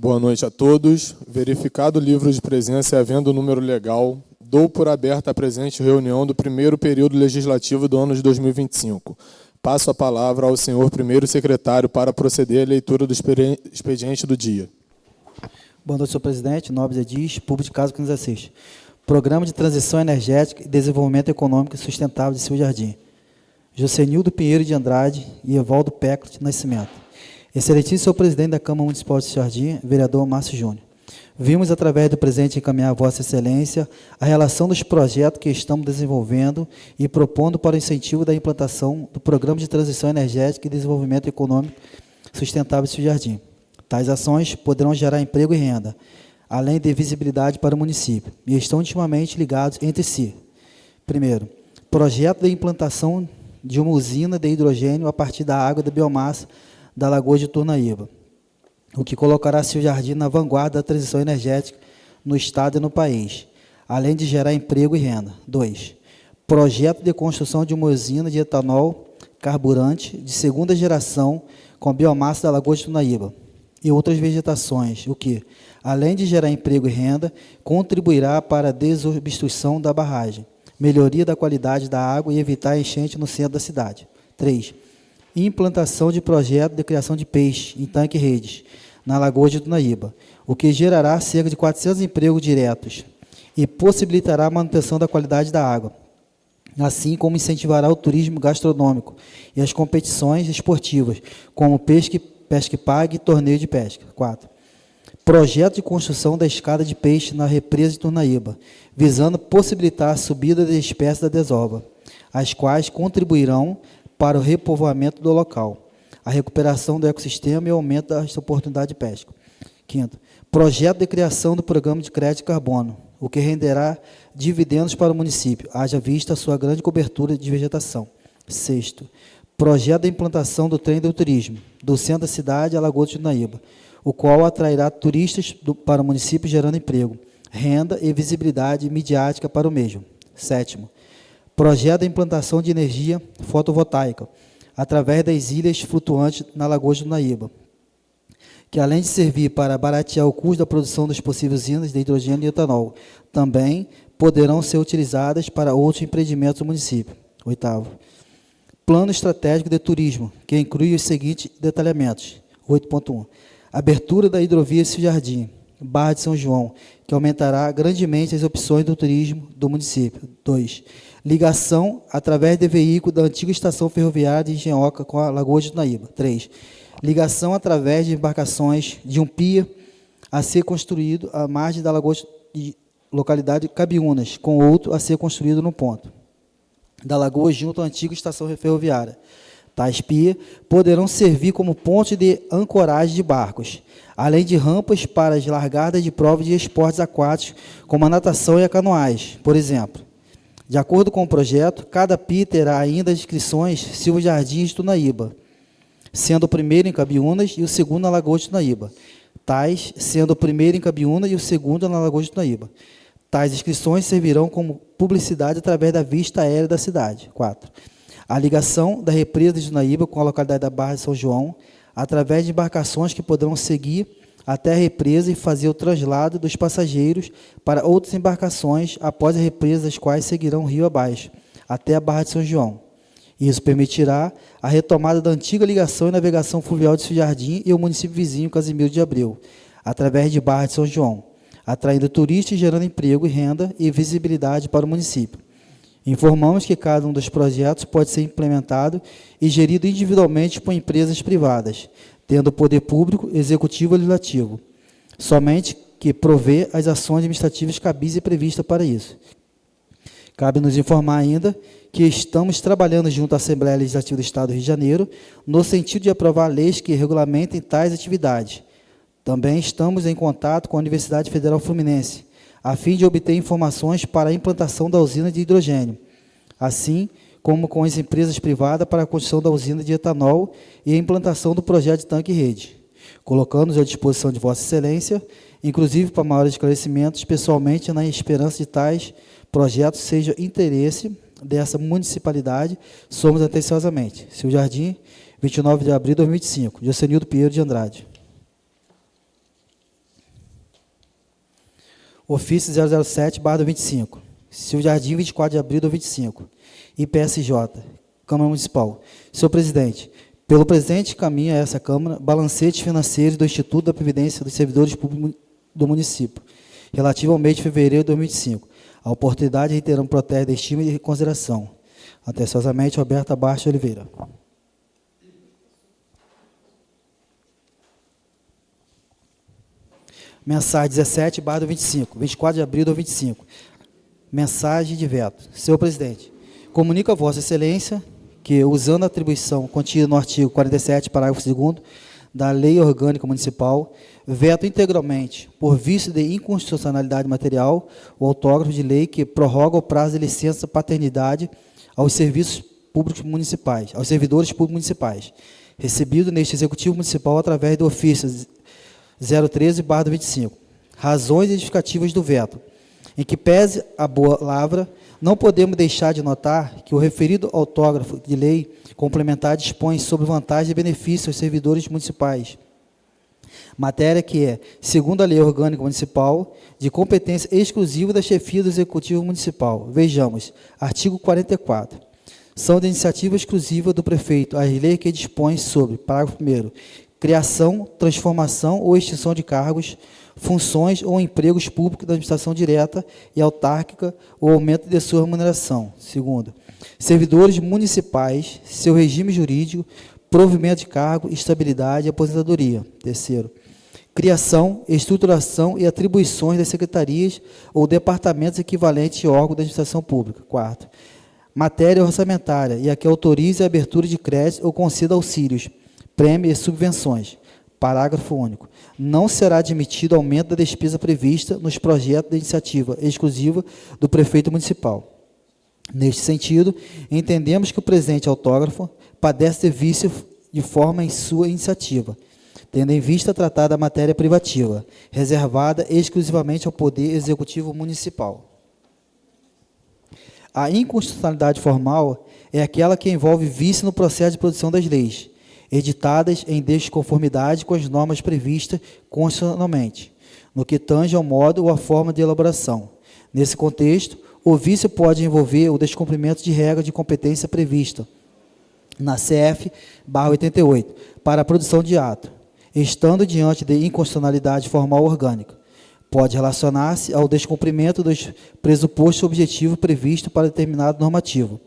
Boa noite a todos. Verificado o livro de presença e havendo o número legal, dou por aberta a presente reunião do primeiro período legislativo do ano de 2025. Passo a palavra ao senhor primeiro secretário para proceder à leitura do expediente do dia. Boa noite, senhor presidente, nobres edis, público de casa que nos assiste. Programa de Transição Energética e Desenvolvimento Econômico Sustentável de Silva Jardim. Josenildo Pinheiro de Andrade e Evaldo Peclo de Nascimento. Excelentíssimo senhor presidente da Câmara Municipal de Silva Jardim, vereador Márcio Júnior. Vimos, através do presente, encaminhar a Vossa Excelência a relação dos projetos que estamos desenvolvendo e propondo para o incentivo da implantação do Programa de Transição Energética e Desenvolvimento Econômico Sustentável de Silva Jardim. Tais ações poderão gerar emprego e renda, além de visibilidade para o município, e estão intimamente ligados entre si. Primeiro, projeto de implantação de uma usina de hidrogênio a partir da água da biomassa da Lagoa de Turnaíba, o que colocará Silva Jardim na vanguarda da transição energética no Estado e no país, além de gerar emprego e renda. 2. Projeto de construção de uma usina de etanol carburante de segunda geração com biomassa da Lagoa de Turnaíba e outras vegetações, o que, além de gerar emprego e renda, contribuirá para a desobstrução da barragem, melhoria da qualidade da água e evitar a enchente no centro da cidade. 3. Implantação de projeto de criação de peixe em tanque-redes na Lagoa de Turnaíba, o que gerará cerca de 400 empregos diretos e possibilitará a manutenção da qualidade da água, assim como incentivará o turismo gastronômico e as competições esportivas, como pesca e pague e torneio de pesca. 4. Projeto de construção da escada de peixe na represa de Turnaíba, visando possibilitar a subida de espécies da desova, as quais contribuirão para o repovoamento do local, a recuperação do ecossistema e o aumento das oportunidades de pesca. 5. Projeto de criação do programa de crédito de carbono, o que renderá dividendos para o município, haja vista a sua grande cobertura de vegetação. 6. Projeto de implantação do trem do turismo, do centro da cidade à Lagoa de Turnaíba, o qual atrairá turistas para o município, gerando emprego, renda e visibilidade midiática para o mesmo. 7. Projeto de implantação de energia fotovoltaica, através das ilhas flutuantes na Lagoa de Turnaíba, que além de servir para baratear o custo da produção das possíveis usinas de hidrogênio e etanol, também poderão ser utilizadas para outros empreendimentos do município. 8. Plano estratégico de turismo, que inclui os seguintes detalhamentos. 8.1. Abertura da hidrovia Silva Jardim, Barra de São João, que aumentará grandemente as opções do turismo do município. 2. Ligação através de veículo da antiga estação ferroviária de Engenhoca com a Lagoa de Turnaíba. 3. Ligação através de embarcações de um pia a ser construído à margem da Lagoa de localidade Cabiúnas, com outro a ser construído no ponto da Lagoa junto à antiga estação ferroviária. Tais pias poderão servir como ponte de ancoragem de barcos, além de rampas para as largadas de provas de esportes aquáticos, como a natação e a canoagem, por exemplo. De acordo com o projeto, cada pia terá ainda as inscrições Silva Jardim de Turnaíba, sendo o primeiro em Cabiúnas e o segundo na Lagoa de Turnaíba. Tais sendo o primeiro em Cabiúnas e o segundo na Lagoa de Turnaíba. Tais inscrições servirão como publicidade através da vista aérea da cidade. 4. A ligação da represa de Turnaíba com a localidade da Barra de São João, através de embarcações que poderão seguir até a represa e fazer o traslado dos passageiros para outras embarcações após a represa, as quais seguirão rio abaixo, até a Barra de São João. Isso permitirá a retomada da antiga ligação e navegação fluvial de Silva Jardim e o município vizinho Casimiro de Abreu, através de Barra de São João, atraindo turistas e gerando emprego e renda e visibilidade para o município. Informamos que cada um dos projetos pode ser implementado e gerido individualmente por empresas privadas, tendo o poder público, executivo e legislativo, somente que provê as ações administrativas cabíveis e previstas para isso. Cabe nos informar ainda que estamos trabalhando junto à Assembleia Legislativa do Estado do Rio de Janeiro no sentido de aprovar leis que regulamentem tais atividades. Também estamos em contato com a Universidade Federal Fluminense, a fim de obter informações para a implantação da usina de hidrogênio, assim como com as empresas privadas para a construção da usina de etanol e a implantação do projeto de tanque-rede, colocando-nos à disposição de Vossa Excelência, inclusive para maiores esclarecimentos, pessoalmente, na esperança de tais projetos seja interesse dessa municipalidade, somos atenciosamente. Silva Jardim, 29 de abril de 2025. Josenildo Pinheiro de Andrade. Ofício 007/25. Silvio Jardim, 24 de abril de 25. IPSJ, Câmara Municipal. Senhor presidente, pelo presente caminho a essa Câmara, balancetes financeiros do Instituto da Previdência dos Servidores Públicos do município, relativo ao mês de fevereiro de 2025. A oportunidade reiteramos protege da estima e de consideração. Atenciosamente, Roberta Bastos Oliveira. Mensagem 17/25, 24 de abril de 25. Mensagem de veto. Senhor presidente, comunico a Vossa Excelência que, usando a atribuição contida no artigo 47, parágrafo 2º, da Lei Orgânica Municipal, veto integralmente, por vício de inconstitucionalidade material, o autógrafo de lei que prorroga o prazo de licença paternidade aos serviços públicos municipais, aos servidores públicos municipais, recebido neste Executivo Municipal através do ofício 013/25. Razões justificativas do veto. Em que pese a boa lavra, não podemos deixar de notar que o referido autógrafo de lei complementar dispõe sobre vantagens e benefícios aos servidores municipais. Matéria que é, segundo a Lei Orgânica Municipal, de competência exclusiva da chefia do Executivo Municipal. Vejamos, artigo 44. São de iniciativa exclusiva do prefeito as leis que dispõem sobre, parágrafo 1º, criação, transformação ou extinção de cargos, funções ou empregos públicos da administração direta e autárquica ou aumento de sua remuneração. Segundo, servidores municipais, seu regime jurídico, provimento de cargo, estabilidade e aposentadoria. Terceiro, criação, estruturação e atribuições das secretarias ou departamentos equivalentes e órgãos da administração pública. Quarto, matéria orçamentária e a que autorize a abertura de crédito ou conceda auxílios, prêmios e subvenções. Parágrafo único. Não será admitido aumento da despesa prevista nos projetos de iniciativa exclusiva do prefeito municipal. Neste sentido, entendemos que o presente autógrafo padece de vício de forma em sua iniciativa, tendo em vista tratar da matéria privativa, reservada exclusivamente ao Poder Executivo Municipal. A inconstitucionalidade formal é aquela que envolve vício no processo de produção das leis, editadas em desconformidade com as normas previstas constitucionalmente, no que tange ao modo ou à forma de elaboração. Nesse contexto, o vício pode envolver o descumprimento de regra de competência prevista na CF/88 para a produção de ato, estando diante de inconstitucionalidade formal orgânica. Pode relacionar-se ao descumprimento dos pressupostos objetivos previstos para determinado normativo,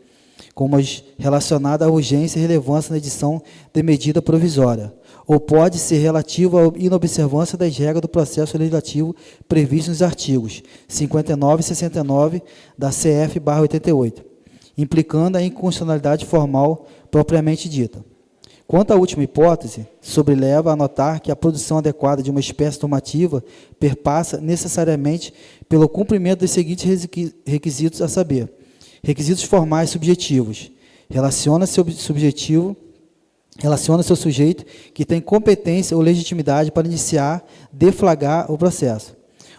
como as relacionadas à urgência e relevância na edição de medida provisória, ou pode ser relativo à inobservância das regras do processo legislativo previstas nos artigos 59 e 69 da CF/88, implicando a inconstitucionalidade formal propriamente dita. Quanto à última hipótese, sobreleva a notar que a produção adequada de uma espécie normativa perpassa necessariamente pelo cumprimento dos seguintes requisitos, a saber: requisitos formais subjetivos. Relaciona-se ao sujeito que tem competência ou legitimidade para iniciar, deflagrar o processo.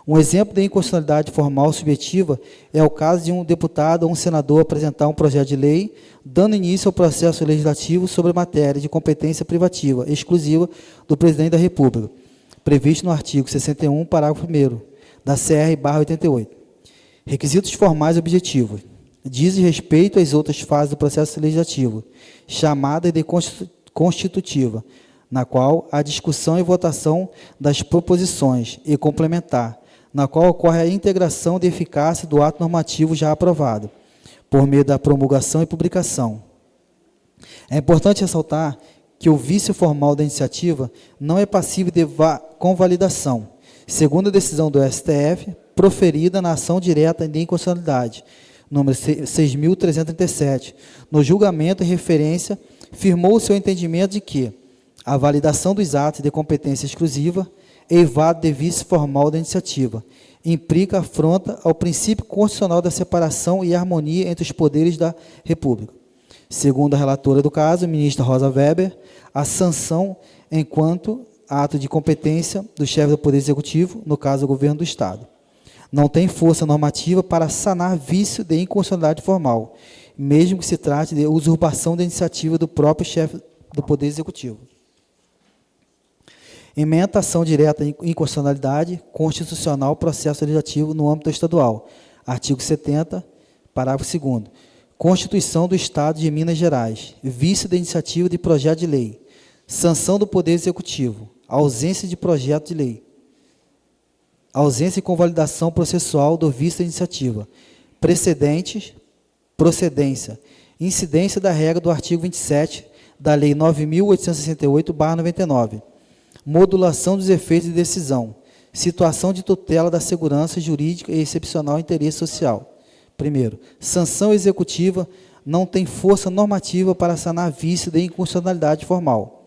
Um exemplo de inconstitucionalidade formal subjetiva é o caso de um deputado ou um senador apresentar um projeto de lei, dando início ao processo legislativo sobre a matéria de competência privativa, exclusiva do Presidente da República, previsto no artigo 61, parágrafo 1º, da CR/88. Requisitos formais objetivos. Dizem respeito às outras fases do processo legislativo, chamada de constitutiva, na qual há discussão e votação das proposições, e complementar, na qual ocorre a integração de eficácia do ato normativo já aprovado, por meio da promulgação e publicação. É importante ressaltar que o vício formal da iniciativa não é passível de convalidação, segundo a decisão do STF, proferida na ação direta de inconstitucionalidade, número 6.337, no julgamento em referência, firmou o seu entendimento de que a validação dos atos de competência exclusiva, eivado de vício formal da iniciativa, implica afronta ao princípio constitucional da separação e harmonia entre os poderes da República. Segundo a relatora do caso, a ministra Rosa Weber, a sanção enquanto ato de competência do chefe do Poder Executivo, no caso, o governo do Estado, não tem força normativa para sanar vício de inconstitucionalidade formal, mesmo que se trate de usurpação da iniciativa do próprio chefe do Poder Executivo. Ementa ação direta em inconstitucionalidade constitucional processo legislativo no âmbito estadual. Artigo 70, parágrafo 2º. Constituição do Estado de Minas Gerais. Vício da iniciativa de projeto de lei. Sanção do Poder Executivo. Ausência de projeto de lei. Ausência e convalidação processual do vício da iniciativa. Precedentes, procedência. Incidência da regra do artigo 27 da Lei 9.868/99. Modulação dos efeitos de decisão. Situação de tutela da segurança jurídica e excepcional interesse social. Primeiro, sanção executiva não tem força normativa para sanar vício de inconstitucionalidade formal,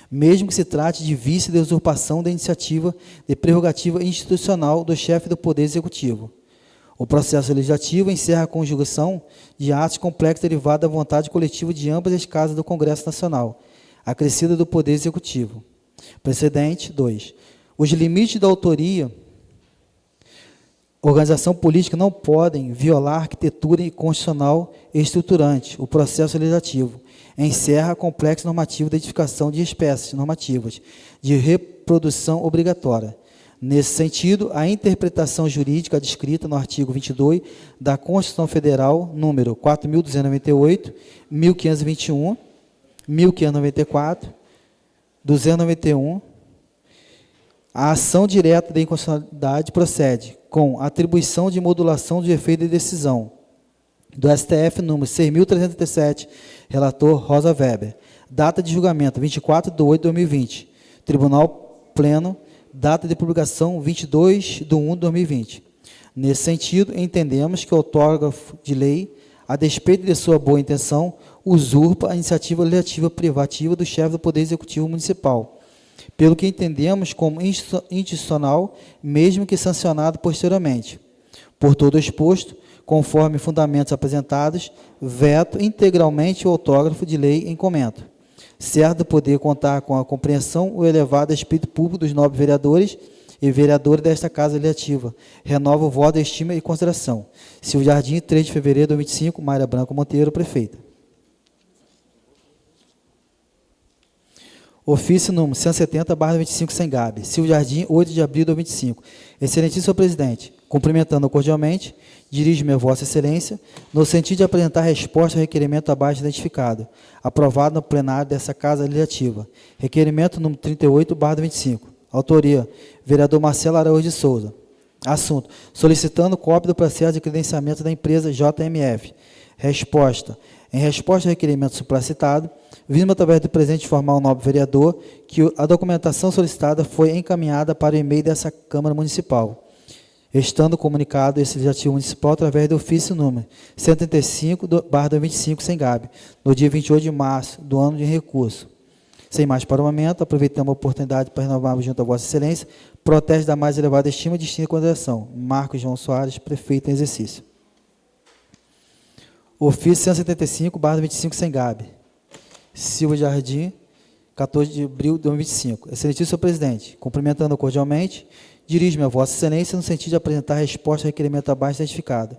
mesmo que se trate de vício de usurpação da iniciativa de prerrogativa institucional do chefe do Poder Executivo. O processo legislativo encerra a conjugação de atos complexos derivados da vontade coletiva de ambas as casas do Congresso Nacional, acrescida do Poder Executivo. Precedente, 2. Os limites da autoria, organização política não podem violar a arquitetura constitucional e estruturante, o processo legislativo. Encerra complexo normativo da edificação de espécies normativas de reprodução obrigatória. Nesse sentido, a interpretação jurídica descrita no artigo 22 da Constituição Federal, número 4.298, 1.521, 1.594, 291, a ação direta da inconstitucionalidade procede com atribuição de modulação de efeito de decisão do STF, número 6.337, relator Rosa Weber. Data de julgamento, 24/8/2020. Tribunal Pleno, data de publicação, 22/1/2020. Nesse sentido, entendemos que o autógrafo de lei, a despeito de sua boa intenção, usurpa a iniciativa legislativa privativa do chefe do Poder Executivo Municipal, pelo que entendemos como institucional, mesmo que sancionado posteriormente. Por todo o exposto, conforme fundamentos apresentados, veto integralmente o autógrafo de lei em comento, certo poder contar com a compreensão o elevado espírito público dos nobres vereadores e vereadores desta Casa Legislativa. Renova o voto de estima e consideração. Silvio Jardim, 3 de fevereiro de 2025, Mayra Branco Monteiro, prefeita. Ofício número 170/25, Sengabe. Silvio Jardim, 8 de abril de 2025. Excelentíssimo presidente, cumprimentando cordialmente, dirijo-me a Vossa Excelência, no sentido de apresentar resposta ao requerimento abaixo identificado, aprovado no plenário dessa Casa Legislativa. Requerimento número 38/25. Autoria, vereador Marcelo Araújo de Souza. Assunto, solicitando cópia do processo de credenciamento da empresa JMF. Resposta, em resposta ao requerimento supracitado, vismo através do presente informar ao nobre vereador que a documentação solicitada foi encaminhada para o e-mail dessa Câmara Municipal, estando comunicado esse legislativo municipal através do ofício número 135/25, Sengabe, no dia 28 de março do ano de recurso. Sem mais para o momento, aproveitamos a oportunidade para renovarmos junto a Vossa Excelência, protege da mais elevada estima, distinta e consideração. Marcos João Soares, prefeito em exercício. Ofício 175/25, Sengabe. Silvio Jardim, 14 de abril de 2025. Excelentíssimo presidente, cumprimentando cordialmente, dirijo-me a Vossa Excelência no sentido de apresentar a resposta ao requerimento abaixo identificado,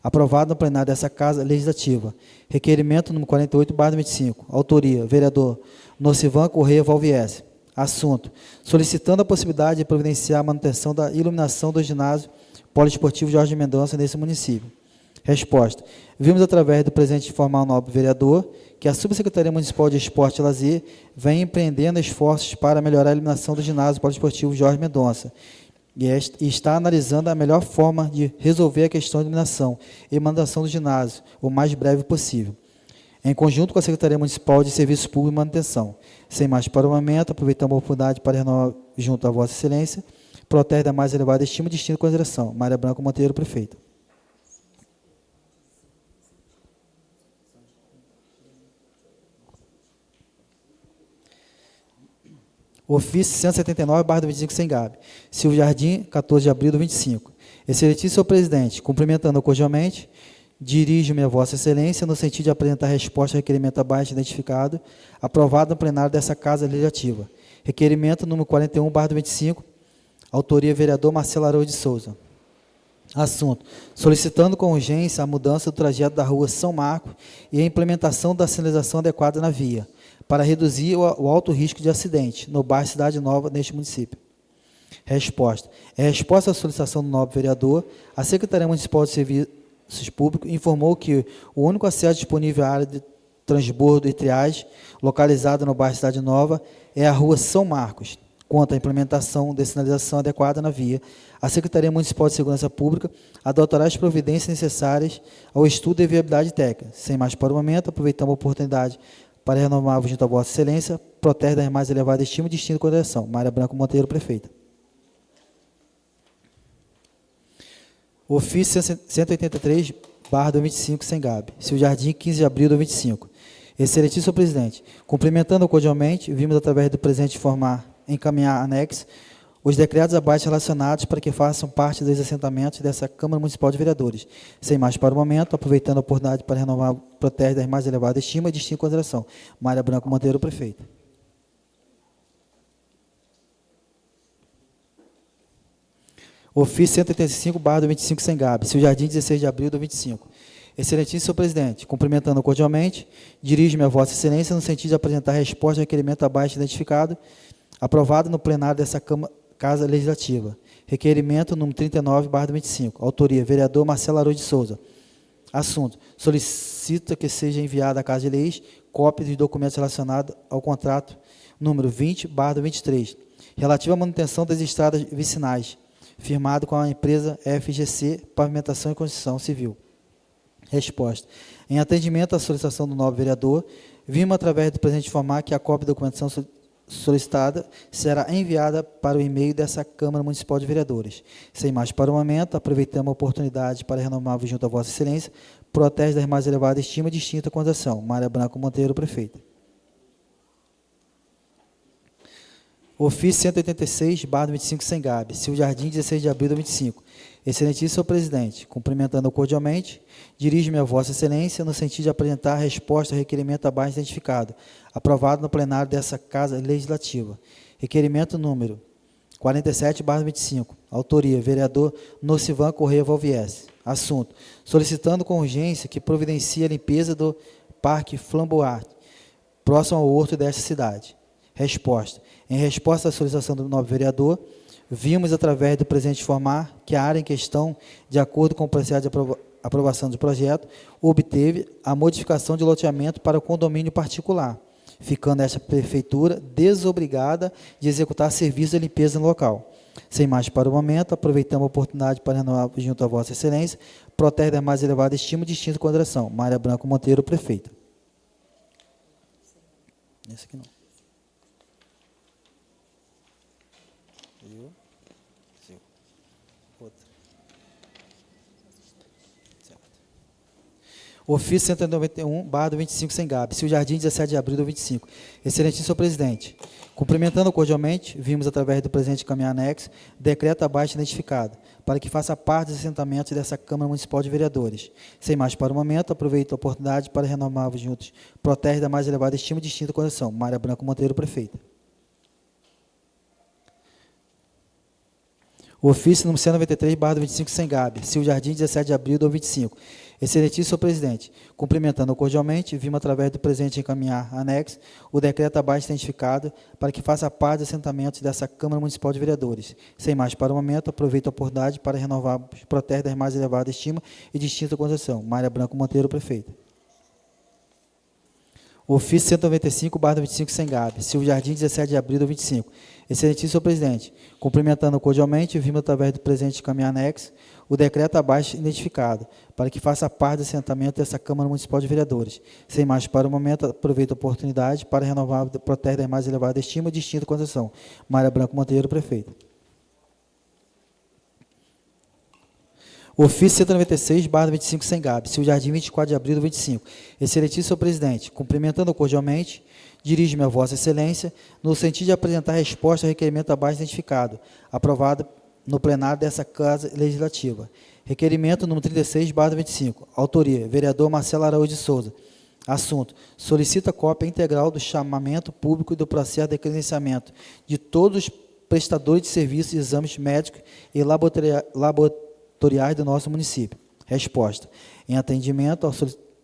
aprovado no plenário dessa Casa Legislativa. Requerimento número 48/25. Autoria, vereador Nocivan Correia Valviese. Assunto, solicitando a possibilidade de providenciar a manutenção da iluminação do ginásio poliesportivo Jorge Mendonça nesse município. Resposta, vimos através do presente informar ao nobre vereador que a Subsecretaria Municipal de Esporte e Lazer vem empreendendo esforços para melhorar a iluminação do ginásio poliesportivo Jorge Mendonça e está analisando a melhor forma de resolver a questão de iluminação e manutenção do ginásio o mais breve possível, em conjunto com a Secretaria Municipal de Serviços Públicos e Manutenção. Sem mais para o momento, aproveitamos a oportunidade para renovar junto a Vossa Excelência, protege da mais elevada estima, distinta e consideração. Mayra Branco Monteiro, prefeita. Ofício 179/25, Sengabe. Silvio Jardim, 14 de abril de 2025. Excelentíssimo presidente, cumprimentando cordialmente, dirijo-me a Vossa Excelência no sentido de apresentar resposta ao requerimento abaixo identificado, aprovado no plenário dessa Casa Legislativa. Requerimento número 41/25, autoria vereador Marcelo Araújo de Souza. Assunto, solicitando com urgência a mudança do trajeto da rua São Marco e a implementação da sinalização adequada na via, para reduzir o alto risco de acidente no bairro Cidade Nova, neste município. Resposta. Em resposta à solicitação do nobre vereador, a Secretaria Municipal de Serviços Públicos informou que o único acesso disponível à área de transbordo e triagem, localizada no bairro Cidade Nova, é a rua São Marcos. Quanto à implementação de sinalização adequada na via, a Secretaria Municipal de Segurança Pública adotará as providências necessárias ao estudo de viabilidade técnica. Sem mais para o momento, aproveitamos a oportunidade para renovar junto a Vossa Excelência, protege das mais elevadas estima e distinta consideração. Mária Branco Monteiro, prefeita. Ofício 183/2025, sem GAB. Silvio Jardim, 15 de abril de 2025. Excelentíssimo presidente, cumprimentando cordialmente, vimos através do presente encaminhar anexo os decretos abaixo relacionados para que façam parte dos assentamentos dessa Câmara Municipal de Vereadores. Sem mais para o momento, aproveitando a oportunidade para renovar o protege das mais elevadas estima e distinta consideração. Mária Branco Monteiro, prefeita. Ofício 185/25, sem GAB. Silvio Jardim, 16 de abril de 2025. Excelentíssimo presidente, cumprimentando cordialmente, dirijo-me a Vossa Excelência no sentido de apresentar resposta ao requerimento abaixo identificado, aprovado no plenário dessa Casa Legislativa. Requerimento número 39/25. Autoria, vereador Marcelo Araújo de Souza. Assunto, solicita que seja enviada à Casa de Leis cópia dos documentos relacionados ao contrato número 20/23, relativo à manutenção das estradas vicinais, firmado com a empresa FGC Pavimentação e Construção Civil. Resposta. Em atendimento à solicitação do nobre vereador, vimos através do presente informar que a cópia da documentação solicitada será enviada para o e-mail dessa Câmara Municipal de Vereadores. Sem mais para o momento, aproveitamos a oportunidade para renovar junto a Vossa Excelência, protege das mais elevadas estima e distinta consideração. Mária Branco Monteiro, prefeita. Ofício 186/25, sem GAB. Silvio Jardim, 16 de abril de 2025. Excelentíssimo presidente, cumprimentando cordialmente, dirijo-me a Vossa Excelência no sentido de apresentar a resposta ao requerimento abaixo identificado, aprovado no plenário dessa Casa Legislativa. Requerimento número 47/25. Autoria, vereador Nocivan Correia Valvies. Assunto, solicitando com urgência que providencie a limpeza do Parque Flamboyant, próximo ao horto desta cidade. Resposta. Em resposta à solicitação do nobre vereador, vimos, através do presente informar, que a área em questão, de acordo com o processo de aprovação do projeto, obteve a modificação de loteamento para o condomínio particular, ficando esta prefeitura desobrigada de executar serviços de limpeza no local. Sem mais para o momento, aproveitamos a oportunidade para renovar junto a Vossa Excelência, protege da mais elevada estima e distinta consideração. Mária Branco Monteiro, prefeita. Esse aqui não. Ofício 191/25, sem GAB. Silvio Jardim, 17 de abril de 2025. Excelentíssimo presidente, cumprimentando cordialmente, vimos através do presente caminho anexo, decreto abaixo identificado, para que faça parte dos assentamentos dessa Câmara Municipal de Vereadores. Sem mais para o momento, aproveito a oportunidade para renovar juntos, protege da mais elevada estima e distinta condição. Mária Branco Monteiro, prefeita. Ofício número 193/25, sem GAB. Silvio Jardim, 17 de abril de 2025. Excelentíssimo presidente, cumprimentando cordialmente, vimos através do presente encaminhar anexo o decreto abaixo identificado para que faça parte dos assentamentos dessa Câmara Municipal de Vereadores. Sem mais para o momento, aproveito a oportunidade para renovar os protege das mais elevadas estima e distinta condição. Mária Branco Monteiro, prefeita. Ofício 195/25, sem GAB. Silvio Jardim, 17 de abril de 2025. Excelentíssimo presidente, cumprimentando cordialmente, vimos através do presente caminho anexo o decreto abaixo identificado, para que faça parte do assentamento dessa Câmara Municipal de Vereadores. Sem mais para o momento, aproveito a oportunidade para renovar o protege da mais elevada estima e distinta condição. Mária Branco Monteiro, prefeita. Ofício 196/25, sem GAB. Silvio Jardim, 24 de abril de 2025. Excelentíssimo presidente, cumprimentando cordialmente, dirijo-me a Vossa Excelência no sentido de apresentar resposta ao requerimento abaixo identificado, aprovado no plenário dessa Casa Legislativa. Requerimento número 36/25. Autoria, vereador Marcelo Araújo de Souza. Assunto, solicita cópia integral do chamamento público e do processo de credenciamento de todos os prestadores de serviços de exames médicos e laboratoriais do nosso município. Resposta, em atendimento à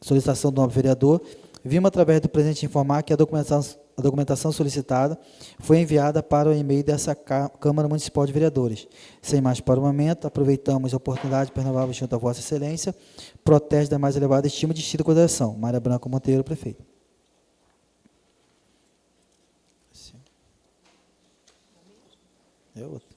solicitação do novo vereador, Vimos, através do presente, informar que a documentação solicitada foi enviada para o e-mail dessa Câmara Municipal de Vereadores. Sem mais para o momento, aproveitamos a oportunidade para renovar junto a Vossa Excelência, protege da mais elevada estima e distinta consideração. Mária Branco Monteiro, prefeito. É outro.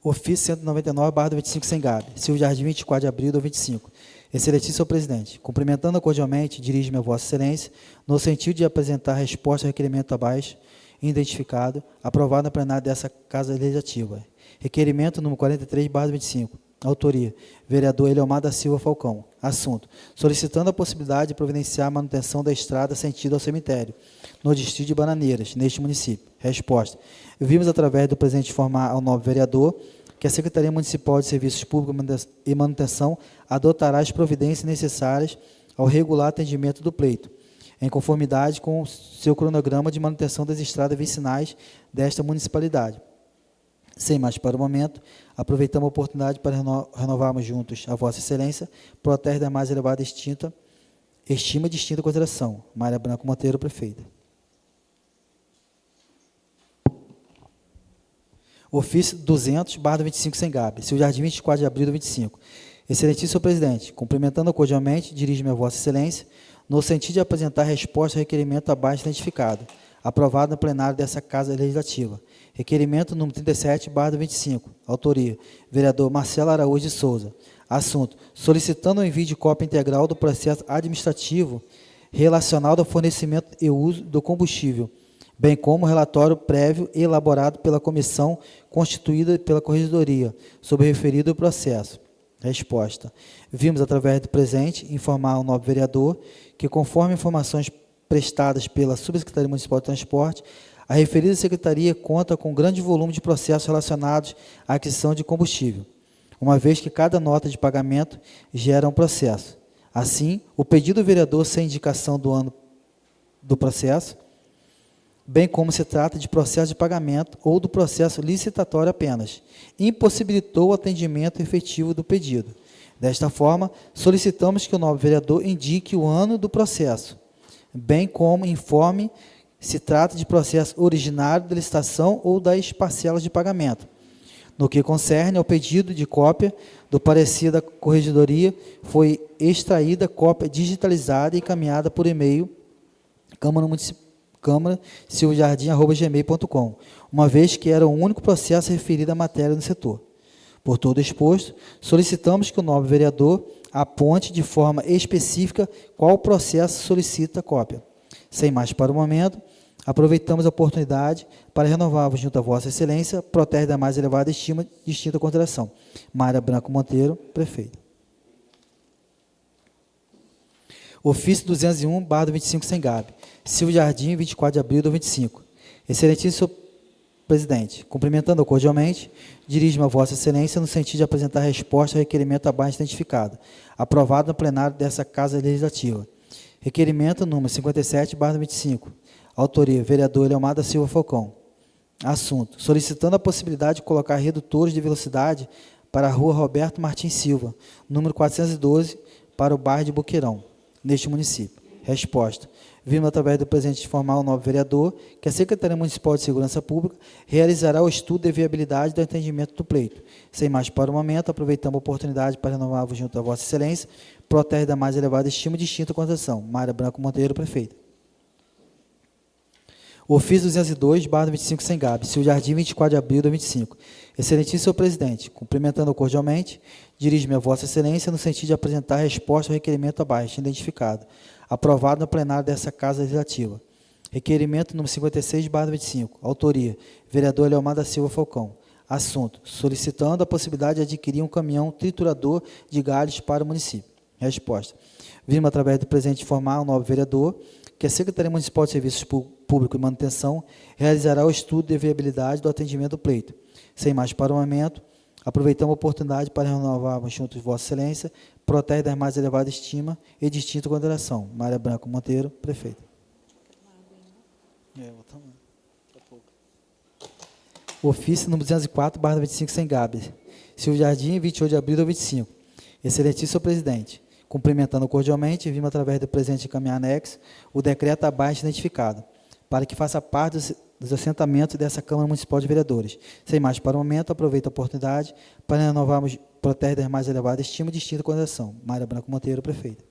Ofício 199/25 sem GAB. Silvio Jardim, 24 de abril de 2025. Excelentíssimo presidente, cumprimentando cordialmente, dirijo-me a Vossa Excelência, no sentido de apresentar resposta ao requerimento abaixo, identificado, aprovado na plenária dessa Casa Legislativa. Requerimento número 43/25. Autoria: vereador Eliomar da Silva Falcão. Assunto: solicitando a possibilidade de providenciar a manutenção da estrada sentido ao cemitério, no distrito de Bananeiras, neste município. Resposta: vimos, através do presente, informar ao nobre vereador que a Secretaria Municipal de Serviços Públicos e Manutenção adotará as providências necessárias ao regular atendimento do pleito, em conformidade com o seu cronograma de manutenção das estradas vicinais desta municipalidade. Sem mais para o momento, aproveitamos a oportunidade para renovarmos juntos a Vossa Excelência, protege da mais elevada estima e distinta consideração. Mária Branco Monteiro, prefeita. Ofício 200/25 sem GAB. Silvio Jardim, 24 de abril de 2025. Excelentíssimo presidente, cumprimentando cordialmente, dirijo-me a Vossa Excelência, no sentido de apresentar resposta ao requerimento abaixo identificado, aprovado no plenário dessa Casa Legislativa. Requerimento número 37/25. Autoria: vereador Marcelo Araújo de Souza. Assunto: solicitando o envio de cópia integral do processo administrativo relacionado ao fornecimento e uso do combustível, bem como relatório prévio elaborado pela comissão constituída pela Corregedoria sobre o referido processo. Resposta: vimos, através do presente, informar ao nobre vereador que, conforme informações prestadas pela Subsecretaria Municipal de Transporte, a referida secretaria conta com grande volume de processos relacionados à aquisição de combustível, uma vez que cada nota de pagamento gera um processo. Assim, o pedido do vereador sem indicação do ano do processo, bem como se trata de processo de pagamento ou do processo licitatório apenas, impossibilitou o atendimento efetivo do pedido. Desta forma, solicitamos que o nobre vereador indique o ano do processo, bem como informe se trata de processo originário da licitação ou das parcelas de pagamento. No que concerne ao pedido de cópia do parecer da Corregedoria, foi extraída cópia digitalizada e encaminhada por e-mail câmara.silvajardim@gmail.com, uma vez que era o único processo referido à matéria no setor. Por todo exposto, solicitamos que o nobre vereador aponte de forma específica qual processo solicita a cópia. Sem mais para o momento, aproveitamos a oportunidade para renovarmos junto a Vossa Excelência, protege da mais elevada estima e distinta consideração. Mária Branco Monteiro, prefeito. Ofício 201/25 sem GAB. Silvio Jardim, 24 de abril de 2025. Excelentíssimo presidente, cumprimentando cordialmente, dirijo-me a Vossa Excelência no sentido de apresentar resposta ao requerimento abaixo identificado, aprovado no plenário dessa Casa Legislativa. Requerimento número 57/25. Autoria: vereador Eliomar da Silva Falcão. Assunto: solicitando a possibilidade de colocar redutores de velocidade para a rua Roberto Martins Silva, número 412, para o bairro de Boqueirão, neste município. Resposta: vimos, através do presente, informar ao nobre vereador que a Secretaria Municipal de Segurança Pública realizará o estudo de viabilidade do atendimento do pleito. Sem mais para o momento, aproveitamos a oportunidade para renovar junto a Vossa Excelência, protege da mais elevada estima e distinta consideração. Mária Branco Monteiro, prefeita. Ofício 202/25 sem GAB. Silvio Jardim, 24 de abril de 2025. Excelentíssimo presidente, cumprimentando cordialmente, dirijo-me a Vossa Excelência no sentido de apresentar resposta ao requerimento abaixo identificado, aprovado no plenário dessa Casa Legislativa. Requerimento número 56/25. Autoria: vereador Eliomar da Silva Falcão. Assunto: solicitando a possibilidade de adquirir um caminhão triturador de galhos para o município. Resposta: vimos, através do presente, informar ao nobre vereador que a Secretaria Municipal de Serviços Públicos e Manutenção realizará o estudo de viabilidade do atendimento do pleito. Sem mais para o momento, aproveitamos a oportunidade para renovarmos juntos Vossa Excelência, protege da mais elevada estima e distinta consideração. Mária Branco Monteiro, prefeita. Ofício número 204/25, sem Gabi. Silvio Jardim, 28 de abril de 2025. Excelentíssimo presidente, cumprimentando cordialmente, vimos através do presente encaminhar anexo o decreto abaixo identificado, para que faça parte dos assentamentos dessa Câmara Municipal de Vereadores. Sem mais para o momento, aproveito a oportunidade para renovarmos protege das mais elevadas estima e distinta consideração. Mayra Branco Monteiro, prefeita.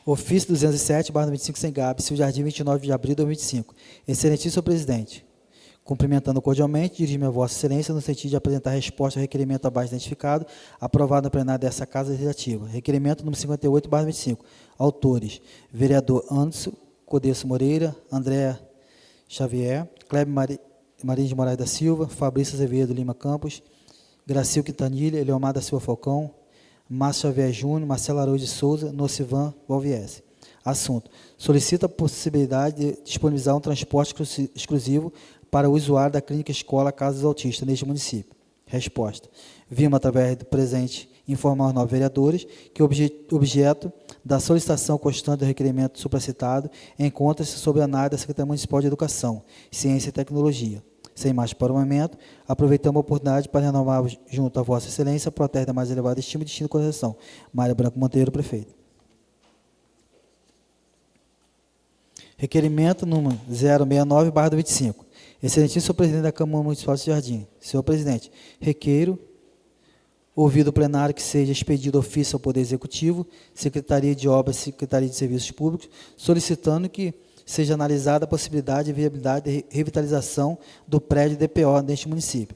Ofício 207/25, sem Gabi, Silvio Jardim, 29 de abril de 2025. Excelentíssimo presidente, cumprimentando cordialmente, dirijo-me a Vossa Excelência no sentido de apresentar resposta ao requerimento abaixo identificado, aprovado na plenária dessa Casa Legislativa. Requerimento número 58/25. Autores: vereador Anderson Codesso Moreira, André Xavier, Kleber Maria de Moraes da Silva, Fabrício Azevedo Lima Campos, Gracil Quintanilha, Eleomar da Silva Falcão, Márcio Xavier Júnior, Marcelo Araújo de Souza, Nocivan Valviese. Assunto: solicita a possibilidade de disponibilizar um transporte exclusivo para o usuário da Clínica Escola Casas Autistas neste município. Resposta: vimos, através do presente, informar aos novos vereadores que o objeto da solicitação constante do requerimento supracitado encontra-se sob a análise da Secretaria Municipal de Educação, Ciência e Tecnologia. Sem mais para o momento, aproveitamos a oportunidade para renovar junto a Vossa Excelência a protege da mais elevada estima e distinta consideração. Mayra Branco Monteiro, prefeito. Requerimento número 069/25. Excelentíssimo presidente da Câmara Municipal de Jardim. Senhor presidente, requeiro, ouvido o plenário, que seja expedido ofício ao Poder Executivo, Secretaria de Obras e Secretaria de Serviços Públicos, solicitando que seja analisada a possibilidade e viabilidade de revitalização do prédio DPO neste município.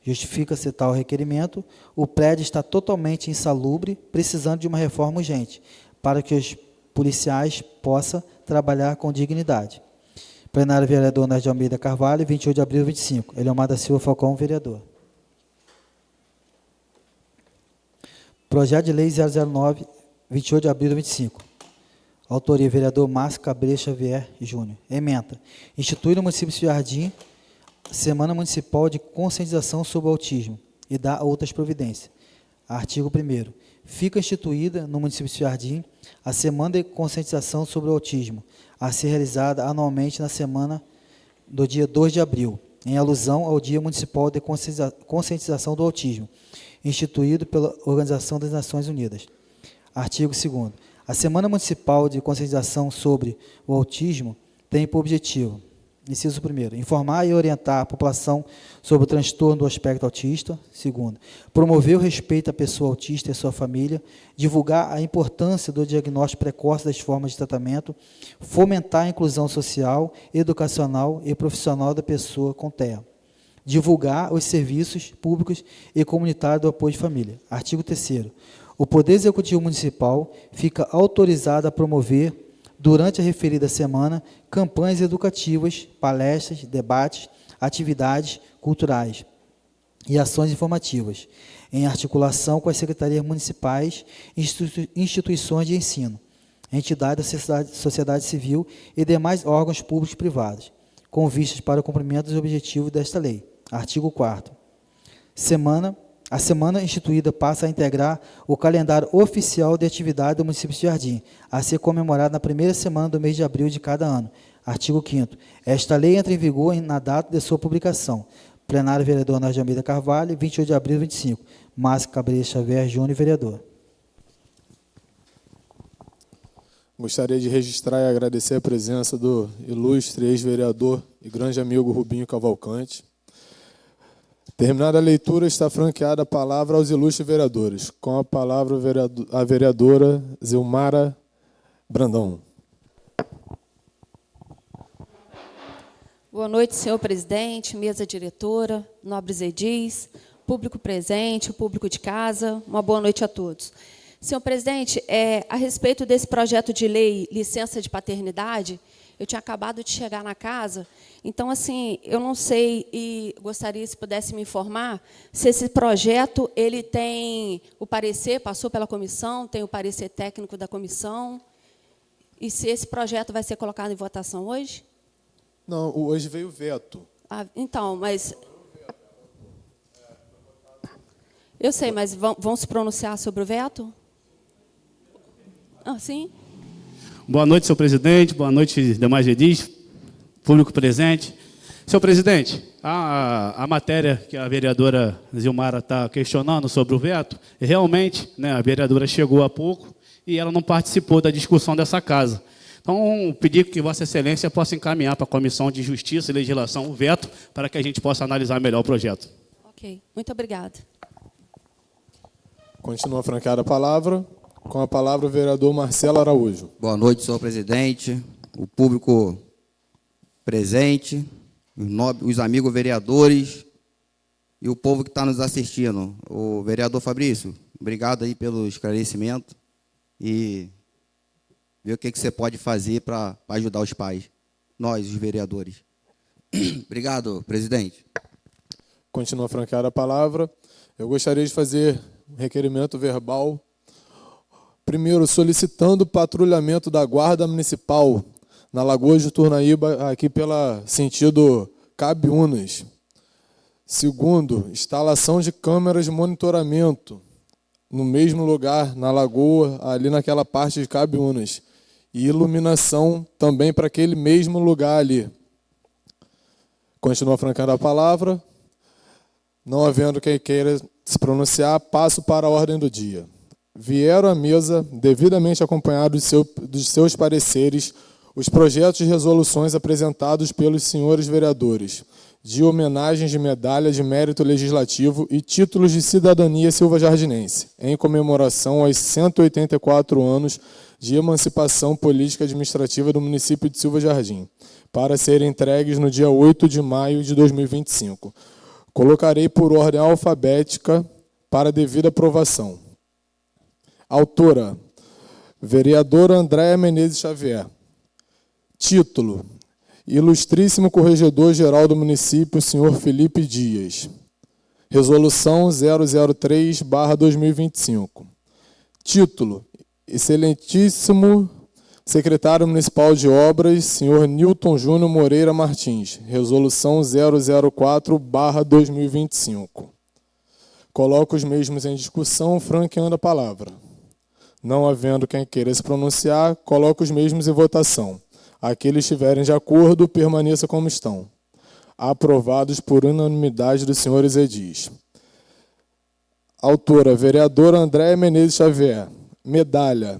Justifica-se tal requerimento, o prédio está totalmente insalubre, precisando de uma reforma urgente, para que os policiais possam trabalhar com dignidade. Plenário vereador Nerd de Almeida Carvalho, 28 de abril de 25. Eleomar da Silva Falcão, vereador. Projeto de Lei 009, 28 de abril de 25. Autoria, vereador Márcio Cabreira Xavier Júnior. Ementa: institui no município de Jardim Semana Municipal de Conscientização sobre o Autismo e dá outras providências. Artigo 1º. Fica instituída no município de Jardim a Semana de Conscientização sobre o Autismo, a ser realizada anualmente na semana do dia 2 de abril, em alusão ao Dia Municipal de Conscientização do Autismo, instituído pela Organização das Nações Unidas. Artigo 2º. A Semana Municipal de Conscientização sobre o Autismo tem por objetivo: inciso 1º, informar e orientar a população sobre o transtorno do aspecto autista. 2º, promover o respeito à pessoa autista e à sua família, divulgar a importância do diagnóstico precoce das formas de tratamento, fomentar a inclusão social, educacional e profissional da pessoa com TEA, divulgar os serviços públicos e comunitários do apoio de família. Artigo 3º. O Poder Executivo Municipal fica autorizado a promover, durante a referida semana, campanhas educativas, palestras, debates, atividades culturais e ações informativas, em articulação com as secretarias municipais, instituições de ensino, entidades da sociedade civil e demais órgãos públicos e privados, com vistas para o cumprimento dos objetivos desta lei. Artigo 4º. A semana instituída passa a integrar o calendário oficial de atividade do município de Jardim, a ser comemorado na primeira semana do mês de abril de cada ano. Artigo 5º. Esta lei entra em vigor na data de sua publicação. Plenário vereador Nerd de Almeida Carvalho, 28 de abril de 25. Márcio Cabreira Xavier Júnior, vereador. Gostaria de registrar e agradecer a presença do ilustre ex-vereador e grande amigo Rubinho Cavalcante. Terminada a leitura, está franqueada a palavra aos ilustres vereadores. Com a palavra, a vereadora Zilmara Brandão. Boa noite, senhor presidente, mesa diretora, nobres edis, público presente, público de casa. Uma boa noite a todos. Senhor presidente, a respeito desse projeto de lei, licença de paternidade, eu tinha acabado de chegar na casa, então, assim, eu não sei e gostaria, se pudesse me informar, se esse projeto ele tem o parecer, passou pela comissão, tem o parecer técnico da comissão, e se esse projeto vai ser colocado em votação hoje? Não, hoje veio o veto. Então, mas... Eu sei, mas vão se pronunciar sobre o veto? Ah, sim? Boa noite, senhor presidente. Boa noite, demais edis, público presente. Senhor presidente, a matéria que a vereadora Zilmara está questionando sobre o veto, realmente, né, a vereadora chegou há pouco e ela não participou da discussão dessa casa. Então, pedir que Vossa Excelência possa encaminhar para a Comissão de Justiça e Legislação o veto para que a gente possa analisar melhor o projeto. Ok, muito obrigada. Continua franqueada a palavra. Com a palavra, o vereador Marcelo Araújo. Boa noite, senhor presidente, o público presente, os amigos vereadores e o povo que está nos assistindo. O vereador Fabrício, obrigado aí pelo esclarecimento e ver o que você pode fazer para ajudar os pais, nós, os vereadores. Obrigado, presidente. Continua franqueada a palavra. Eu gostaria de fazer um requerimento verbal. Primeiro, solicitando o patrulhamento da Guarda Municipal na Lagoa de Turnaíba, aqui pela sentido Cabiúnas. Segundo, instalação de câmeras de monitoramento no mesmo lugar, na lagoa, ali naquela parte de Cabiúnas. E iluminação também para aquele mesmo lugar ali. Continua francando a palavra. Não havendo quem queira se pronunciar, passo para a ordem do dia. Vieram à mesa, devidamente acompanhados dos seus pareceres, os projetos de resoluções apresentados pelos senhores vereadores, de homenagens de medalha de mérito legislativo e títulos de cidadania silvajardinense, em comemoração aos 184 anos de emancipação política administrativa do município de Silva Jardim, para serem entregues no dia 8 de maio de 2025. Colocarei por ordem alfabética para devida aprovação. Autora, vereadora Andréa Menezes Xavier. Título, Ilustríssimo Corregedor-Geral do Município, senhor Felipe Dias. Resolução 003/2025. Título, Excelentíssimo Secretário Municipal de Obras, senhor Nilton Júnior Moreira Martins. Resolução 004/2025. Coloco os mesmos em discussão, franqueando a palavra. Não havendo quem queira se pronunciar, coloco os mesmos em votação. Aqueles que estiverem de acordo, permaneça como estão. Aprovados por unanimidade dos senhores edis. Autora, vereadora Andréa Menezes Xavier. Medalha,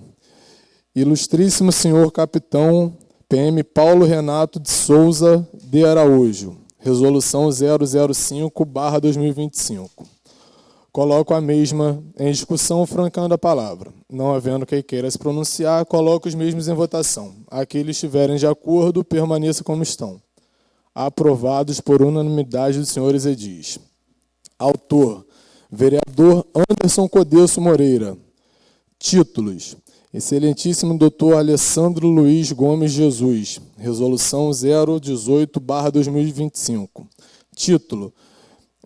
Ilustríssimo senhor capitão PM Paulo Renato de Souza de Araújo. Resolução 005/2025. Coloco a mesma em discussão, francando a palavra. Não havendo quem queira se pronunciar, coloco os mesmos em votação. Aqueles que estiverem de acordo, permaneça como estão. Aprovados por unanimidade dos senhores edis. Autor, vereador Anderson Codelso Moreira. Títulos, Excelentíssimo Dr. Alessandro Luiz Gomes Jesus. Resolução 018/2025. Título,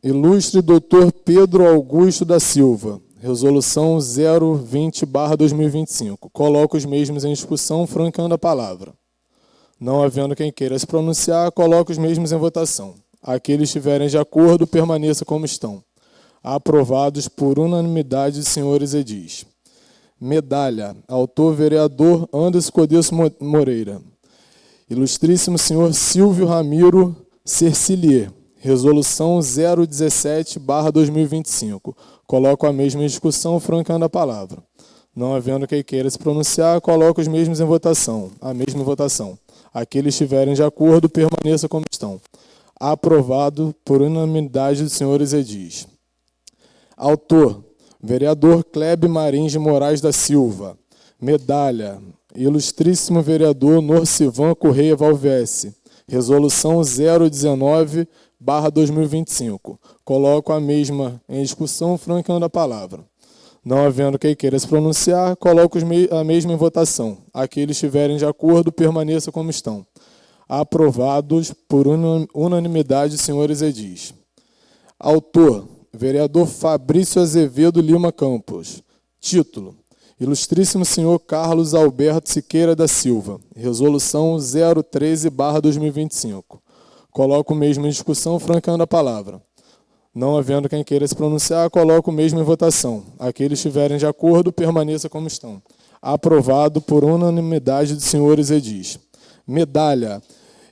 Ilustre Dr. Pedro Augusto da Silva. Resolução 020/2025. Coloco os mesmos em discussão, francando a palavra. Não havendo quem queira se pronunciar, coloco os mesmos em votação. Aqueles que estiverem de acordo, permaneça como estão. Aprovados por unanimidade dos senhores edis. Medalha, autor vereador Anderson Codelso Moreira. Ilustríssimo senhor Silvio Ramiro Cercilier. Resolução 017/2025. Coloco a mesma em discussão, francando a palavra. Não havendo quem queira se pronunciar, coloco os mesmos em votação. A mesma votação. Aqueles que estiverem de acordo, permaneça como estão. Aprovado por unanimidade dos senhores edis. Autor, vereador Clebe Marins de Moraes da Silva. Medalha, Ilustríssimo vereador Norcivan Correia Valvesse. Resolução 019/2025. Coloco a mesma em discussão, francando a palavra. Não havendo quem queira se pronunciar, coloco a mesma em votação. Aqueles que estiverem de acordo, permaneça como estão. Aprovados por unanimidade, senhores edis. Autor, vereador Fabrício Azevedo Lima Campos. Título, Ilustríssimo senhor Carlos Alberto Siqueira da Silva. Resolução 013/2025. Coloco o mesmo em discussão, francando a palavra. Não havendo quem queira se pronunciar, coloco o mesmo em votação. Aqueles que estiverem de acordo, permaneça como estão. Aprovado por unanimidade dos senhores edis. Medalha: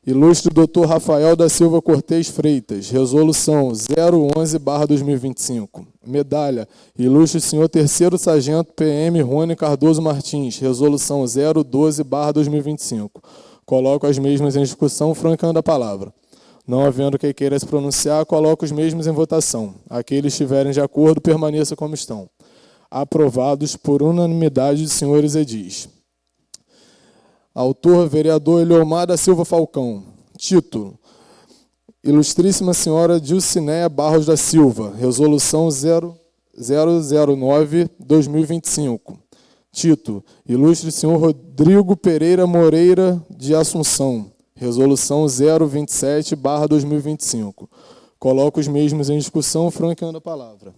Ilustre Dr. Rafael da Silva Cortez Freitas, resolução 011/2025. Medalha: Ilustre Senhor Terceiro Sargento PM Rony Cardoso Martins, resolução 012/2025. Coloco as mesmas em discussão, francando a palavra. Não havendo quem queira se pronunciar, coloco os mesmos em votação. Aqueles que estiverem de acordo, permaneça como estão. Aprovados por unanimidade dos senhores edis. Autor, vereador Eliomar da Silva Falcão. Título: Ilustríssima Senhora Dilcineia Barros da Silva, resolução 009/2025. Título: Ilustre Senhor Rodrigo Pereira Moreira de Assunção, resolução 027/2025. Coloco os mesmos em discussão, franqueando a palavra.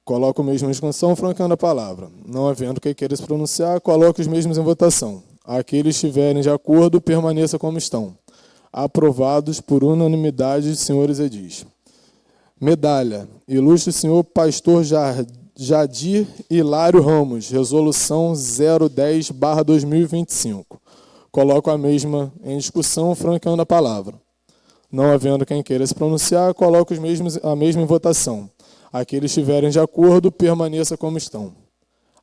Coloco o mesmo em discussão, francando a palavra. Não havendo quem queira se pronunciar, coloco os mesmos em votação. Aqueles que estiverem de acordo, permaneça como estão. Aprovados por unanimidade dos senhores edis. Medalha: Ilustre Senhor Pastor Jadir Hilário Ramos, resolução 010/2025. Coloco a mesma em discussão, francando a palavra. Não havendo quem queira se pronunciar, coloco a mesma em votação. Aqueles que estiverem de acordo, permaneça como estão.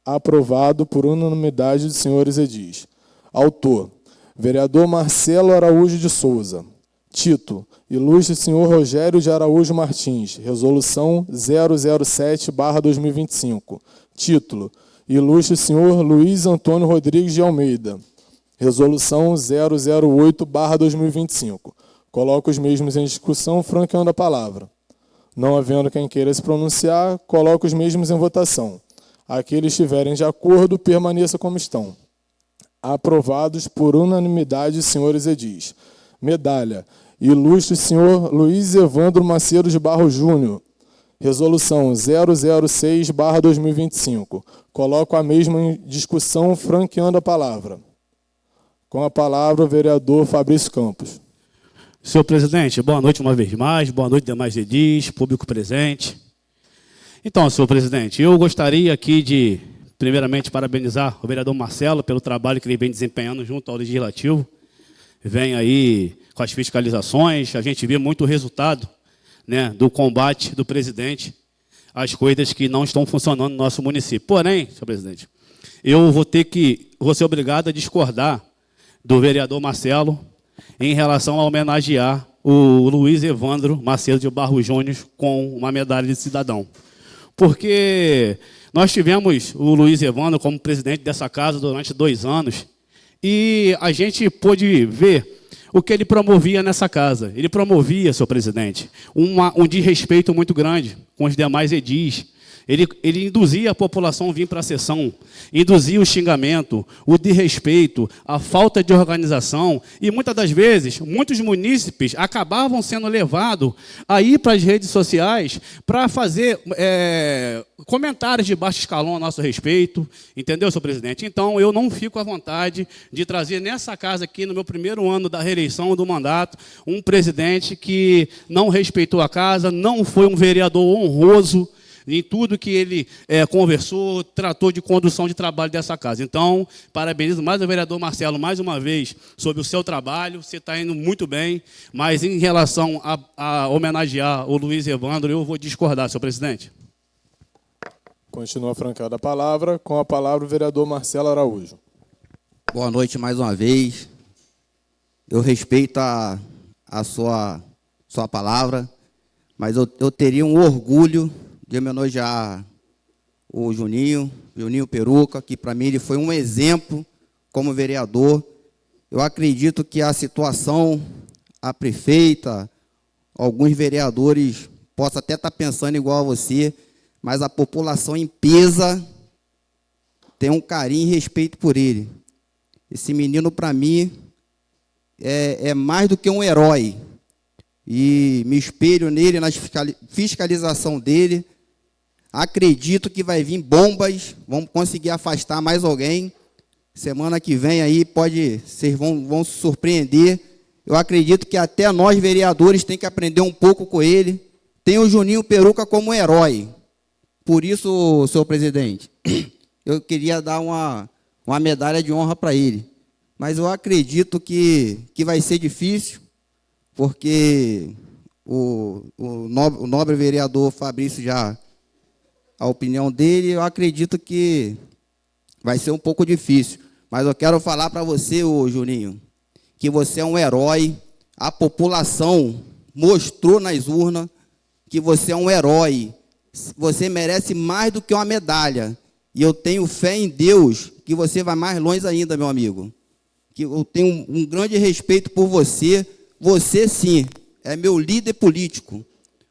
Aprovado por unanimidade dos senhores edis. Autor: vereador Marcelo Araújo de Souza. Título: Ilustre Senhor Rogério de Araújo Martins, resolução 007/2025. Título: Ilustre Senhor Luiz Antônio Rodrigues de Almeida, resolução 008/2025. Coloco os mesmos em discussão, franqueando a palavra. Não havendo quem queira se pronunciar, coloco os mesmos em votação. Aqueles que estiverem de acordo, permaneça como estão. Aprovados por unanimidade, senhores edis. Medalha: Ilustre Senhor Luiz Evandro Macedo de Barros Júnior, resolução 006/2025. Coloco a mesma em discussão, franqueando a palavra. Com a palavra, o vereador Fabrício Campos. Senhor presidente, boa noite uma vez mais, boa noite demais edis, público presente. Então, senhor presidente, eu gostaria aqui de, primeiramente, parabenizar o vereador Marcelo pelo trabalho que ele vem desempenhando junto ao Legislativo. Vem aí com as fiscalizações, a gente vê muito resultado, né, do combate do presidente às coisas que não estão funcionando no nosso município. Porém, senhor presidente, eu vou ser obrigado a discordar do vereador Marcelo em relação a homenagear o Luiz Evandro Macedo de Barros Júnior com uma medalha de cidadão. Porque nós tivemos o Luiz Evandro como presidente dessa casa durante 2 anos e a gente pôde ver o que ele promovia nessa casa. Ele promovia, senhor presidente, um desrespeito muito grande com os demais edis. Ele induzia a população a vir para a sessão, induzia o xingamento, o desrespeito, a falta de organização, e muitas das vezes, muitos munícipes acabavam sendo levados a ir para as redes sociais para fazer comentários de baixo escalão a nosso respeito, entendeu, senhor presidente? Então, eu não fico à vontade de trazer nessa casa aqui, no meu primeiro ano da reeleição do mandato, um presidente que não respeitou a casa, não foi um vereador honroso em tudo que ele conversou, tratou de condução de trabalho dessa casa. Então, parabenizo mais o vereador Marcelo, mais uma vez, sobre o seu trabalho. Você está indo muito bem, mas em relação a homenagear o Luiz Evandro, eu vou discordar, senhor presidente. Continua francada a palavra. Com a palavra, o vereador Marcelo Araújo. Boa noite mais uma vez. Eu respeito a sua palavra, mas eu teria um orgulho de homenagear o Juninho Peruca, que para mim ele foi um exemplo como vereador. Eu acredito que a situação, a prefeita, alguns vereadores possam até estar pensando igual a você, mas a população em peso tem um carinho e respeito por ele. Esse menino, para mim, é mais do que um herói. E me espelho nele, na fiscalização dele. Acredito que vai vir bombas, vamos conseguir afastar mais alguém. Semana que vem aí vocês vão se surpreender Eu acredito que até nós, vereadores, tem que aprender um pouco com ele. Tem o Juninho Peruca como herói. Por isso, senhor presidente, eu queria dar uma medalha de honra para ele. Mas eu acredito que vai ser difícil, porque o nobre vereador Fabrício já... A opinião dele, eu acredito que vai ser um pouco difícil. Mas eu quero falar para você, ô Juninho, que você é um herói. A população mostrou nas urnas que você é um herói. Você merece mais do que uma medalha. E eu tenho fé em Deus que você vai mais longe ainda, meu amigo. Que eu tenho um grande respeito por você. Você, sim, é meu líder político.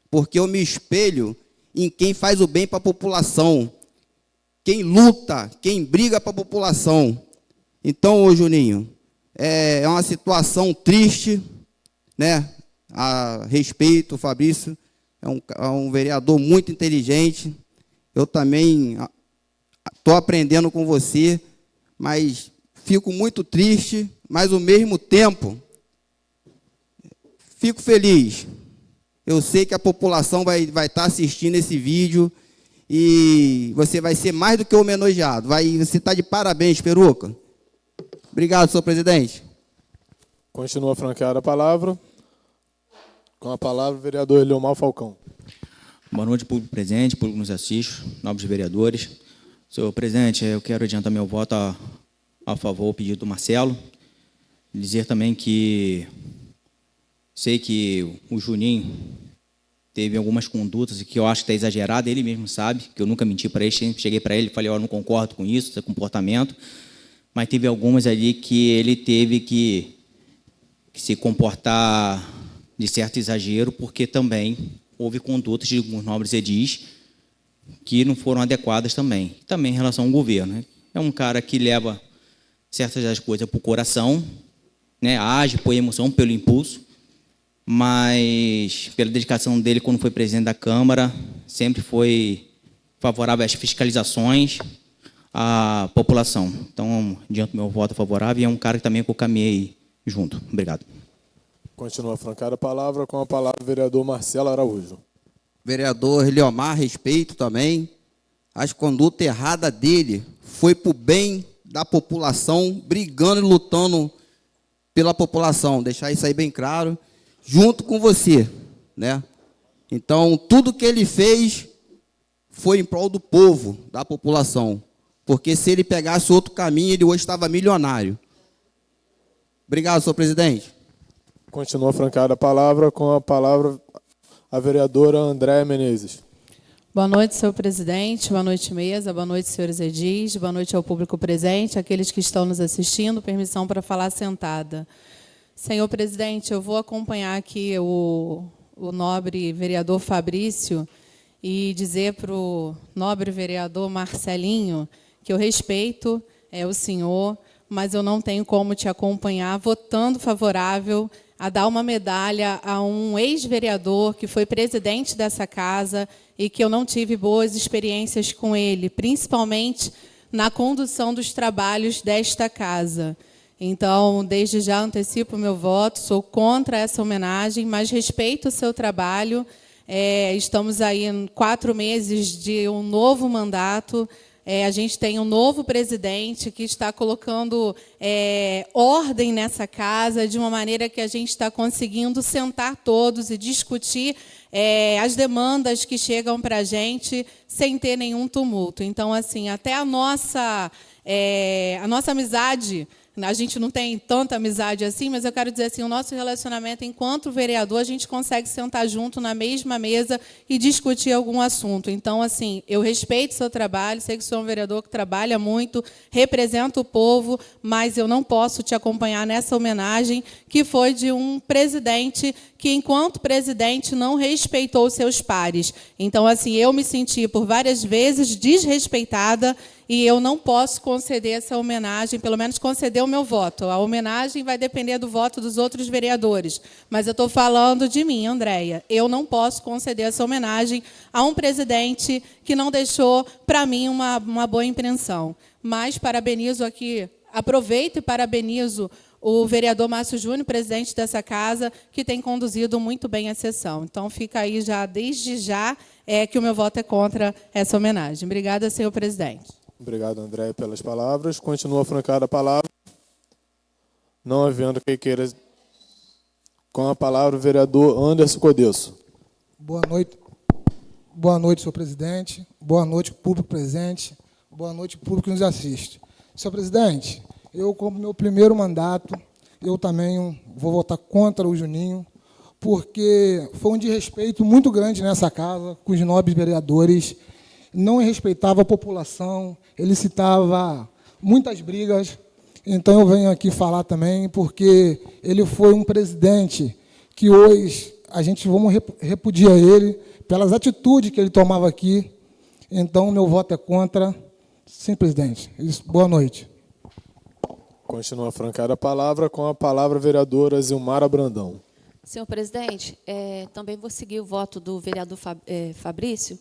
Porque eu me espelho em quem faz o bem para a população. Quem luta, quem briga para a população. Então, ô Juninho, é uma situação triste, né? A respeito, o Fabrício é um vereador muito inteligente. Eu também estou aprendendo com você, mas fico muito triste, mas ao mesmo tempo fico feliz. Eu sei que a população vai estar assistindo esse vídeo e você vai ser mais do que homenageado. Você está de parabéns, Peruca. Obrigado, senhor presidente. Continua franqueada a palavra. Com a palavra, o vereador Eliomar Falcão. Boa noite, público presente, público que nos assiste, nobres vereadores. Senhor presidente, eu quero adiantar meu voto a favor do pedido do Marcelo. Dizer também que sei que o Juninho teve algumas condutas que eu acho que está exagerado, ele mesmo sabe, que eu nunca menti para ele, cheguei para ele e falei, eu não concordo com isso, esse comportamento, mas teve algumas ali que ele teve que se comportar de certo exagero, porque também houve condutas de alguns nobres edis que não foram adequadas também. Também em relação ao governo, né? É um cara que leva certas das coisas para o coração, né? Age por emoção, pelo impulso, mas pela dedicação dele quando foi presidente da Câmara, sempre foi favorável às fiscalizações à população. Então, adianto meu voto favorável, e é um cara que também eu caminhei junto. Obrigado. Continua francada a palavra, com a palavra o vereador Marcelo Araújo. Vereador Eliomar, respeito também. As condutas erradas dele foi para o bem da população, brigando e lutando pela população. Deixar isso aí bem claro. Junto com você, né? Então, tudo que ele fez foi em prol do povo, da população. Porque se ele pegasse outro caminho, ele hoje estava milionário. Obrigado, senhor presidente. Continua francada a palavra, com a palavra a vereadora Andréa Menezes. Boa noite, senhor presidente, boa noite, mesa, boa noite, senhores edis, boa noite ao público presente, aqueles que estão nos assistindo, permissão para falar sentada. Senhor presidente, eu vou acompanhar aqui o nobre vereador Fabrício e dizer para o nobre vereador Marcelinho que eu respeito o senhor, mas eu não tenho como te acompanhar votando favorável a dar uma medalha a um ex-vereador que foi presidente dessa casa e que eu não tive boas experiências com ele, principalmente na condução dos trabalhos desta casa. Então, desde já antecipo o meu voto, sou contra essa homenagem, mas respeito o seu trabalho. Estamos aí em 4 meses de um novo mandato. A gente tem um novo presidente que está colocando ordem nessa casa, de uma maneira que a gente está conseguindo sentar todos e discutir as demandas que chegam para a gente sem ter nenhum tumulto. Então, assim, até a nossa amizade, a gente não tem tanta amizade assim, mas eu quero dizer assim, o nosso relacionamento enquanto vereador, a gente consegue sentar junto na mesma mesa e discutir algum assunto. Então, assim, eu respeito o seu trabalho, sei que sou um vereador que trabalha muito, representa o povo, mas eu não posso te acompanhar nessa homenagem que foi de um presidente que, enquanto presidente, não respeitou seus pares. Então, assim, eu me senti por várias vezes desrespeitada e eu não posso conceder essa homenagem, pelo menos conceder o meu voto. A homenagem vai depender do voto dos outros vereadores. Mas eu estou falando de mim, Andréia. Eu não posso conceder essa homenagem a um presidente que não deixou, para mim, uma boa impressão. Mas parabenizo aqui, aproveito e parabenizo o vereador Márcio Júnior, presidente dessa casa, que tem conduzido muito bem a sessão. Então, fica aí já, desde já, que o meu voto é contra essa homenagem. Obrigada, senhor presidente. Obrigado, André, pelas palavras. Continua francada a palavra. Não havendo quem queira... Com a palavra, o vereador Anderson Codesso. Boa noite. Boa noite, senhor presidente. Boa noite, público presente. Boa noite, público que nos assiste. Senhor presidente, eu, como meu primeiro mandato, eu também vou votar contra o Juninho, porque foi um desrespeito muito grande nessa casa, com os nobres vereadores. Não respeitava a população, ele citava muitas brigas. Então, eu venho aqui falar também, porque ele foi um presidente que hoje a gente vamos repudiar ele pelas atitudes que ele tomava aqui. Então, meu voto é contra. Sim, presidente. Isso. Boa noite. Continua francada a palavra. Com a palavra, a vereadora Zilmara Brandão. Senhor presidente, também vou seguir o voto do vereador Fabrício,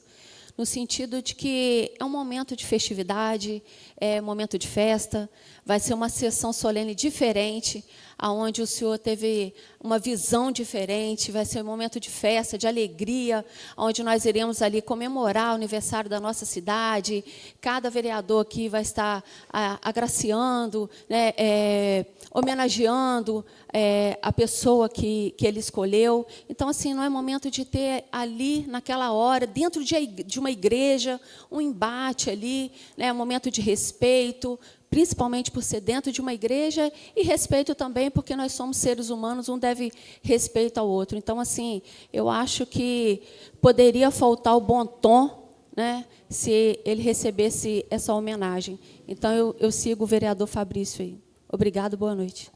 no sentido de que é um momento de festividade, é um momento de festa, vai ser uma sessão solene diferente, onde o senhor teve uma visão diferente, vai ser um momento de festa, de alegria, onde nós iremos ali comemorar o aniversário da nossa cidade, cada vereador aqui vai estar agraciando, né, homenageando a pessoa que ele escolheu. Então, assim, não é momento de ter ali, naquela hora, dentro de uma igreja, um embate ali, né, um momento de respeito, principalmente por ser dentro de uma igreja, e respeito também porque nós somos seres humanos, um deve respeito ao outro. Então, assim, eu acho que poderia faltar o bom tom, né, se ele recebesse essa homenagem. Então, eu sigo o vereador Fabrício aí. Obrigado, boa noite.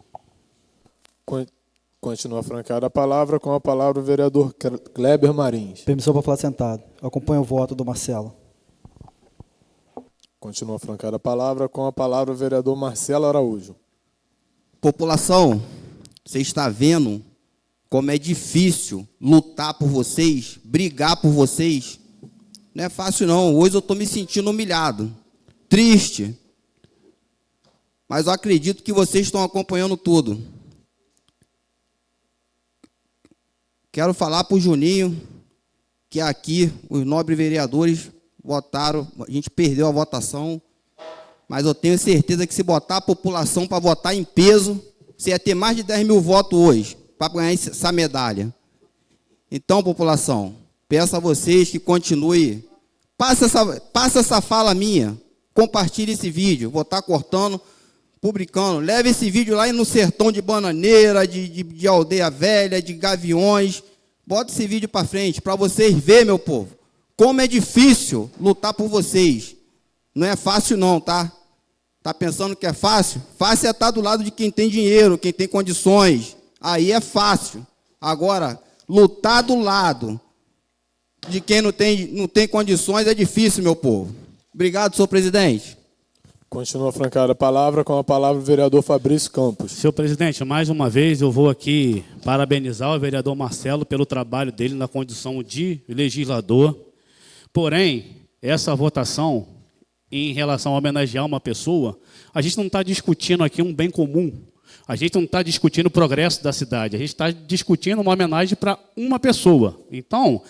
Continua francada a palavra. Com a palavra, o vereador Kleber Marins. Permissão para falar sentado. Eu acompanho o voto do Marcelo. Continua francada a palavra. Com a palavra, o vereador Marcelo Araújo. População, você está vendo como é difícil lutar por vocês, brigar por vocês? Não é fácil, não. Hoje eu estou me sentindo humilhado, triste. Mas eu acredito que vocês estão acompanhando tudo. Quero falar para o Juninho que aqui os nobres vereadores votaram, a gente perdeu a votação, mas eu tenho certeza que se botar a população para votar em peso, você ia ter mais de 10 mil votos hoje para ganhar essa medalha. Então, população, peço a vocês que continuem, passa essa fala minha, compartilhe esse vídeo, vou estar cortando, publicando, leve esse vídeo lá no sertão de Bananeira, de Aldeia Velha, de Gaviões, bota esse vídeo para frente, para vocês verem, meu povo, como é difícil lutar por vocês. Não é fácil não, tá? Tá pensando que é fácil? Fácil é estar do lado de quem tem dinheiro, quem tem condições, aí é fácil. Agora, lutar do lado de quem não tem condições é difícil, meu povo. Obrigado, senhor presidente. Continua francada a palavra. Com a palavra, o vereador Fabrício Campos. Senhor presidente, mais uma vez eu vou aqui parabenizar o vereador Marcelo pelo trabalho dele na condição de legislador. Porém, essa votação, em relação a homenagear uma pessoa, a gente não está discutindo aqui um bem comum. A gente não está discutindo o progresso da cidade. A gente está discutindo uma homenagem para uma pessoa. Então,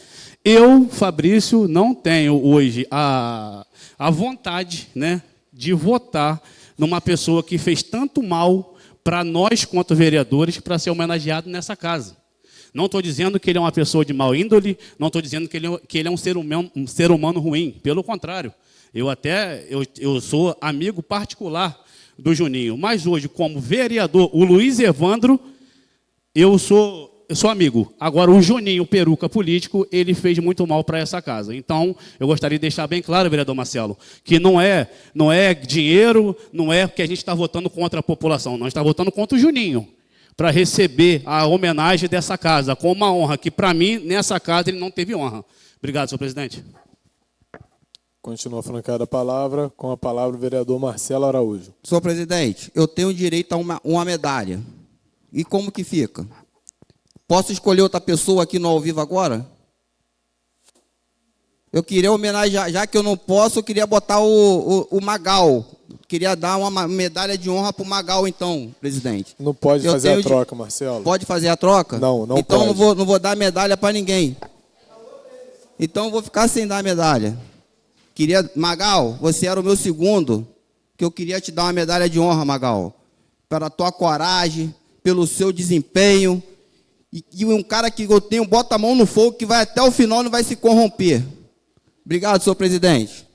eu, Fabrício, não tenho hoje a vontade, né, de votar numa pessoa que fez tanto mal para nós, quanto vereadores, para ser homenageado nessa casa. Não estou dizendo que ele é uma pessoa de mau índole, não estou dizendo que ele é um ser humano ruim. Pelo contrário, eu sou amigo particular do Juninho. Mas hoje, como vereador, o Luiz Evandro, eu sou amigo. Agora, o Juninho, peruca político, ele fez muito mal para essa casa. Então, eu gostaria de deixar bem claro, vereador Marcelo, que não é dinheiro, não é porque a gente está votando contra a população, nós estamos votando contra o Juninho, para receber a homenagem dessa casa, com uma honra, que para mim, nessa casa, ele não teve honra. Obrigado, senhor presidente. Continua francada a palavra. Com a palavra, o vereador Marcelo Araújo. Senhor presidente, eu tenho direito a uma medalha. E como que fica? Posso escolher outra pessoa aqui no ao vivo agora? Eu queria homenagear, já que eu não posso, eu queria botar o Magal, queria dar uma medalha de honra para o Magal, então, presidente. Não pode fazer a troca, Marcelo. Pode fazer a troca? Não pode. Então não vou dar medalha para ninguém. Então eu vou ficar sem dar medalha. Magal, você era o meu segundo, que eu queria te dar uma medalha de honra, Magal. Pela tua coragem, pelo seu desempenho. E um cara que eu tenho, bota a mão no fogo, que vai até o final e não vai se corromper. Obrigado, senhor presidente.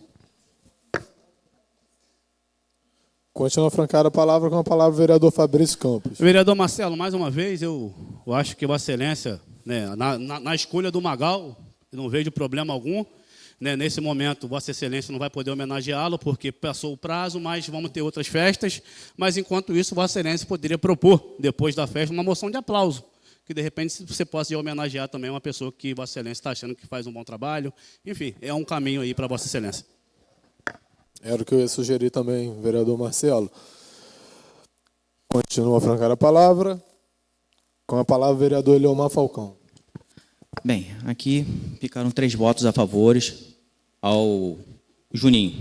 Continua a francar a palavra com a palavra o vereador Fabrício Campos. Vereador Marcelo, mais uma vez, eu acho que Vossa Excelência, né, na escolha do Magal, eu não vejo problema algum. Né, nesse momento, Vossa Excelência não vai poder homenageá-lo, porque passou o prazo, mas vamos ter outras festas. Mas, enquanto isso, Vossa Excelência poderia propor, depois da festa, uma moção de aplauso, que, de repente, você possa homenagear também uma pessoa que Vossa Excelência está achando que faz um bom trabalho. Enfim, é um caminho aí para Vossa Excelência. Era o que eu ia sugerir também, vereador Marcelo. Continua a francar a palavra. Com a palavra, o vereador Eliomar Falcão. Bem, aqui ficaram 3 votos a favor ao Juninho.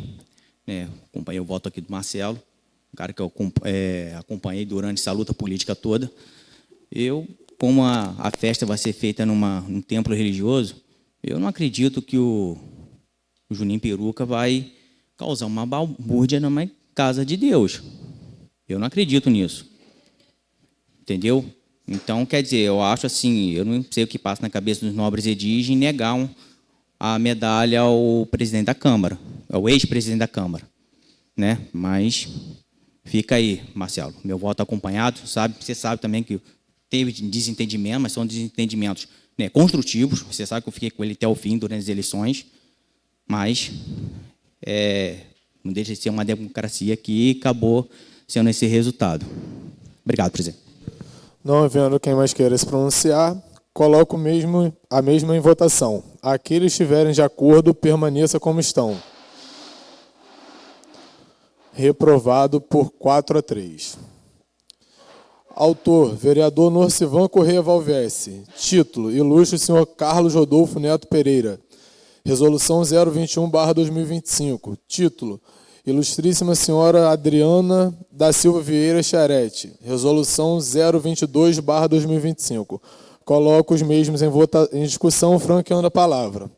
Acompanhei o voto aqui do Marcelo, um cara que eu acompanhei durante essa luta política toda. Eu, como a festa vai ser feita num templo religioso, eu não acredito que o Juninho Peruca vai causar uma balbúrdia numa casa de Deus. Eu não acredito nisso. Entendeu? Então, quer dizer, eu acho assim, eu não sei o que passa na cabeça dos nobres edis em negar a medalha ao presidente da Câmara, ao ex-presidente da Câmara. Né? Mas fica aí, Marcelo, meu voto acompanhado. Você sabe também que teve desentendimento, mas são desentendimentos, né, construtivos. Você sabe que eu fiquei com ele até o fim durante as eleições, mas não deixa de ser uma democracia que acabou sendo esse resultado. Obrigado, presidente. Não havendo quem mais queira se pronunciar, coloco a mesma em votação. Aqueles que estiverem de acordo, permaneça como estão. Reprovado por 4-3. Autor, vereador Norcivan Correia Valvesse. Título, ilustre senhor Carlos Rodolfo Neto Pereira. Resolução 021/2025. Título, ilustríssima senhora Adriana da Silva Vieira Charete. Resolução 022/2025. Coloco os mesmos em discussão, franqueando a palavra.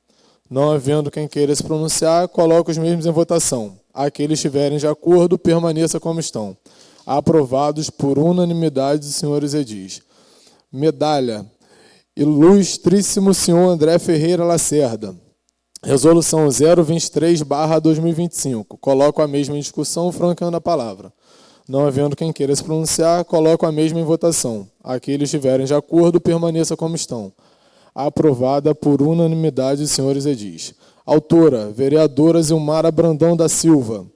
Não havendo quem queira se pronunciar, coloco os mesmos em votação. Aqueles que estiverem de acordo, permaneça como estão. Aprovados por unanimidade dos senhores edis. Medalha, ilustríssimo senhor André Ferreira Lacerda. Resolução 023/2025. Coloco a mesma em discussão, francando a palavra. Não havendo quem queira se pronunciar, coloco a mesma em votação. Aqueles que estiverem de acordo, permaneça como estão. Aprovada por unanimidade dos senhores edis. Autora, vereadora Zilmara Brandão da Silva.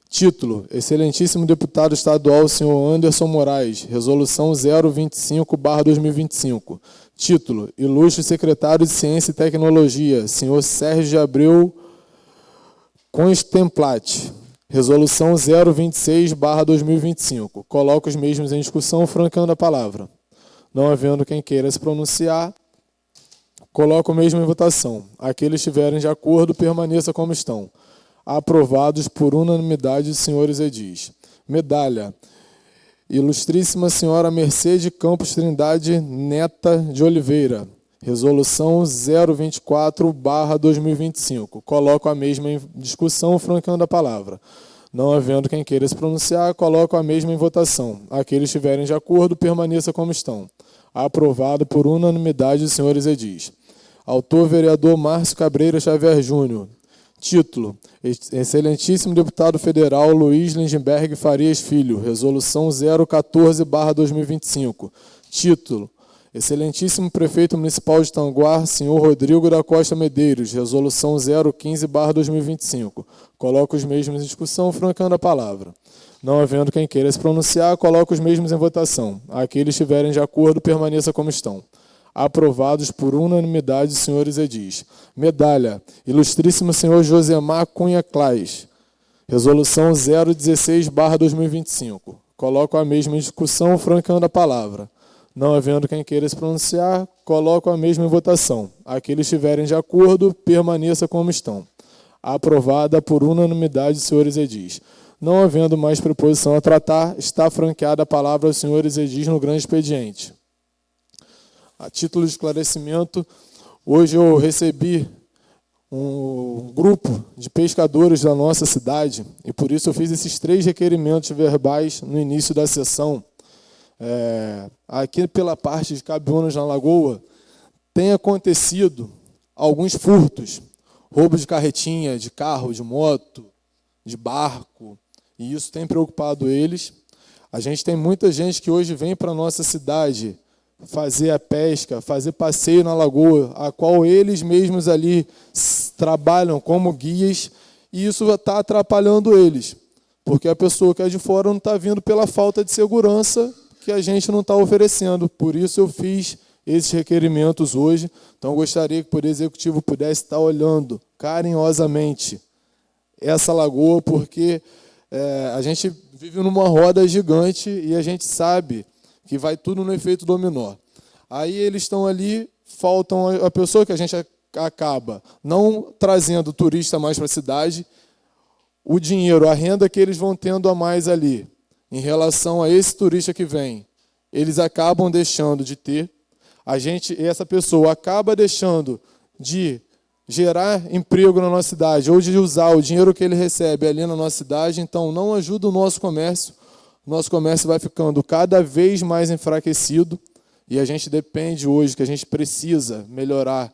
Título, excelentíssimo deputado estadual, senhor Anderson Moraes. Resolução 025/2025. Título, ilustre secretário de Ciência e Tecnologia, senhor Sérgio de Abreu Constemplat. Resolução 026/2025. Coloco os mesmos em discussão, francando a palavra. Não havendo quem queira se pronunciar, coloco o mesmo em votação. Aqueles que estiverem de acordo, permaneça como estão. Aprovados por unanimidade dos senhores edis. Medalha, ilustríssima senhora Mercedes Campos Trindade Neta de Oliveira. Resolução 024/2025. Coloco a mesma em discussão, francando a palavra. Não havendo quem queira se pronunciar, coloco a mesma em votação. Aqueles que estiverem de acordo, permaneça como estão. Aprovado por unanimidade dos senhores edis. Autor, vereador Márcio Cabreira Xavier Júnior. Título, excelentíssimo deputado federal Luiz Lindenberg Farias Filho. Resolução 014/2025. Título, excelentíssimo prefeito municipal de Tanguá, senhor Rodrigo da Costa Medeiros. Resolução 015/2025. Coloco os mesmos em discussão, francando a palavra. Não havendo quem queira se pronunciar, coloco os mesmos em votação. Aqueles que estiverem de acordo, permaneça como estão. Aprovados por unanimidade dos senhores edis. Medalha, ilustríssimo senhor Josemar Cunha Claes. Resolução 016/2025. Coloco a mesma em discussão, francando a palavra. Não havendo quem queira se pronunciar, coloco a mesma em votação. Aqueles que estiverem de acordo, permaneça como estão. Aprovada por unanimidade dos senhores edis. Não havendo mais preposição a tratar, está franqueada a palavra aos senhores edis no grande expediente. A título de esclarecimento, hoje eu recebi um grupo de pescadores da nossa cidade e por isso eu fiz esses 3 requerimentos verbais no início da sessão. Aqui pela parte de Cabiúnas, na Lagoa, tem acontecido alguns furtos, roubo de carretinha, de carro, de moto, de barco, e isso tem preocupado eles. A gente tem muita gente que hoje vem para a nossa cidade fazer a pesca, fazer passeio na lagoa, a qual eles mesmos ali trabalham como guias, e isso está atrapalhando eles, porque a pessoa que é de fora não está vindo pela falta de segurança que a gente não está oferecendo. Por isso eu fiz esses requerimentos hoje. Então, eu gostaria que o Poder Executivo pudesse estar olhando carinhosamente essa lagoa, porque a gente vive numa roda gigante e a gente sabe que vai tudo no efeito dominó. Aí eles estão ali, faltam a pessoa que a gente acaba não trazendo turista mais para a cidade, o dinheiro, a renda que eles vão tendo a mais ali, em relação a esse turista que vem, eles acabam deixando de ter. Essa pessoa acaba deixando de gerar emprego na nossa cidade, ou de usar o dinheiro que ele recebe ali na nossa cidade, então não ajuda o nosso comércio vai ficando cada vez mais enfraquecido, e a gente depende hoje, que a gente precisa melhorar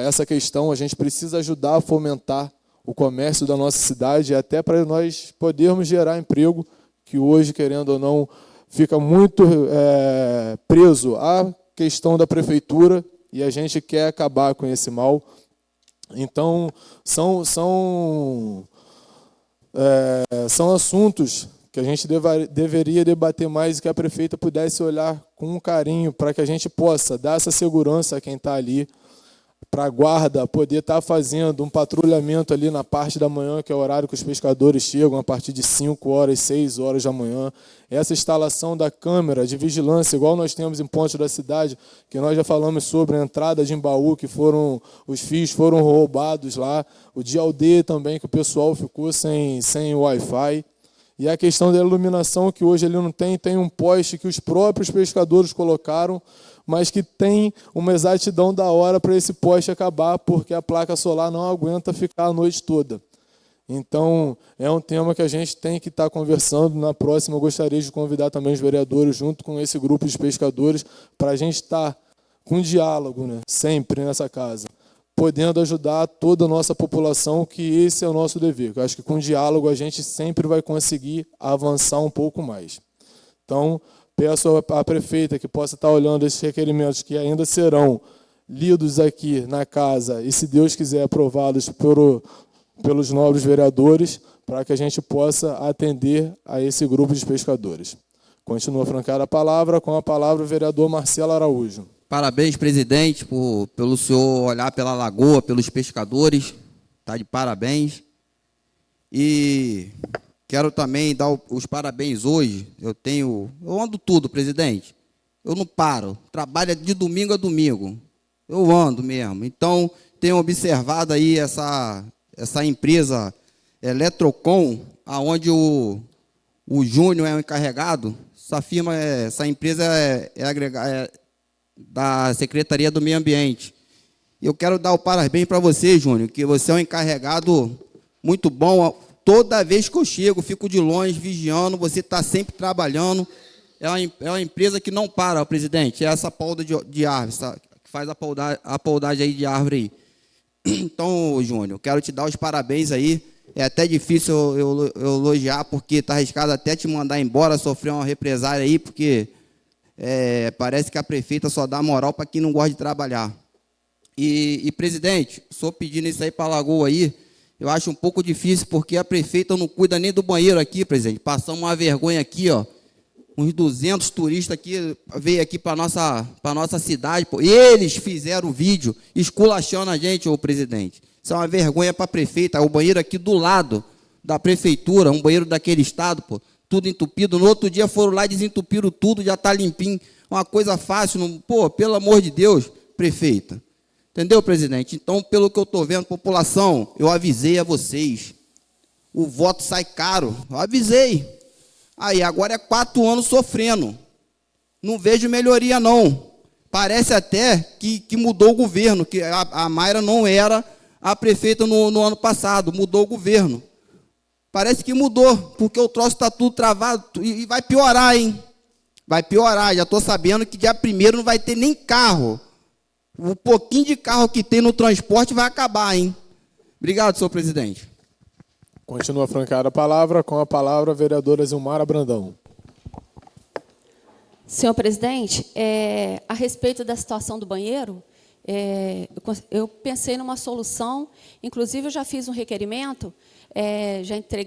essa questão, a gente precisa ajudar a fomentar o comércio da nossa cidade, até para nós podermos gerar emprego, que hoje, querendo ou não, fica muito preso à questão da prefeitura, e a gente quer acabar com esse mal. Então, são assuntos que a gente deveria debater mais e que a prefeita pudesse olhar com carinho para que a gente possa dar essa segurança a quem está ali, para a guarda poder estar fazendo um patrulhamento ali na parte da manhã, que é o horário que os pescadores chegam, a partir de 5 horas, 6 horas da manhã. Essa instalação da câmera de vigilância, igual nós temos em pontos da cidade, que nós já falamos sobre a entrada de Embaú, que os fios foram roubados lá, o de aldeia também, que o pessoal ficou sem Wi-Fi. E a questão da iluminação, que hoje ele não tem um poste que os próprios pescadores colocaram, mas que tem uma exatidão da hora para esse poste acabar, porque a placa solar não aguenta ficar a noite toda. Então, é um tema que a gente tem que estar conversando. Na próxima, eu gostaria de convidar também os vereadores, junto com esse grupo de pescadores, para a gente estar com diálogo, né, sempre nessa casa, podendo ajudar toda a nossa população, que esse é o nosso dever. Eu acho que com diálogo a gente sempre vai conseguir avançar um pouco mais. Então, peço à prefeita que possa estar olhando esses requerimentos que ainda serão lidos aqui na casa e, se Deus quiser, aprovados pelos nobres vereadores, para que a gente possa atender a esse grupo de pescadores. Continua a francar a palavra, com a palavra o vereador Marcelo Araújo. Parabéns, presidente, pelo senhor olhar pela lagoa, pelos pescadores. Está de parabéns. E quero também dar os parabéns hoje. Eu ando tudo, presidente. Eu não paro. Trabalho de domingo a domingo. Eu ando mesmo. Então, tenho observado aí essa empresa Eletrocom, aonde o Júnior é o encarregado. Essa empresa é da Secretaria do Meio Ambiente. Eu quero dar o parabéns para você, Júnior, que você é um encarregado muito bom. Toda vez que eu chego, fico de longe, vigiando, você está sempre trabalhando. É uma empresa que não para, presidente. É essa polda de árvore, que faz a poldagem aí de árvore aí. Então, Júnior, quero te dar os parabéns aí. É até difícil eu elogiar, porque está arriscado até te mandar embora, sofrer uma represária aí, porque parece que a prefeita só dá moral para quem não gosta de trabalhar. E presidente, só pedindo isso aí para a Lagoa aí, eu acho um pouco difícil, porque a prefeita não cuida nem do banheiro aqui, presidente. Passamos uma vergonha aqui, ó. Uns 200 turistas aqui, veio aqui para a nossa cidade, pô. Eles fizeram o vídeo esculachando a gente, ô presidente. Isso é uma vergonha para a prefeita. O banheiro aqui do lado da prefeitura, um banheiro daquele estado, pô, tudo entupido. No outro dia foram lá e desentupiram tudo, já está limpinho. Uma coisa fácil, pô, pelo amor de Deus, prefeita. Entendeu, presidente? Então, pelo que eu estou vendo, população, eu avisei a vocês. o voto sai caro. Eu avisei. Aí, agora é 4 anos sofrendo. Não vejo melhoria, não. Parece até que mudou o governo, que a Mayra não era a prefeita no ano passado, mudou o governo. Parece que mudou, porque o troço está tudo travado e vai piorar, hein? Vai piorar, já estou sabendo que dia 1º não vai ter nem carro. O pouquinho de carro que tem no transporte vai acabar, hein? Obrigado, senhor presidente. Continua francada a palavra, com a palavra a vereadora Zilmara Brandão. Senhor presidente, a respeito da situação do banheiro, eu pensei numa solução, inclusive eu já fiz um requerimento,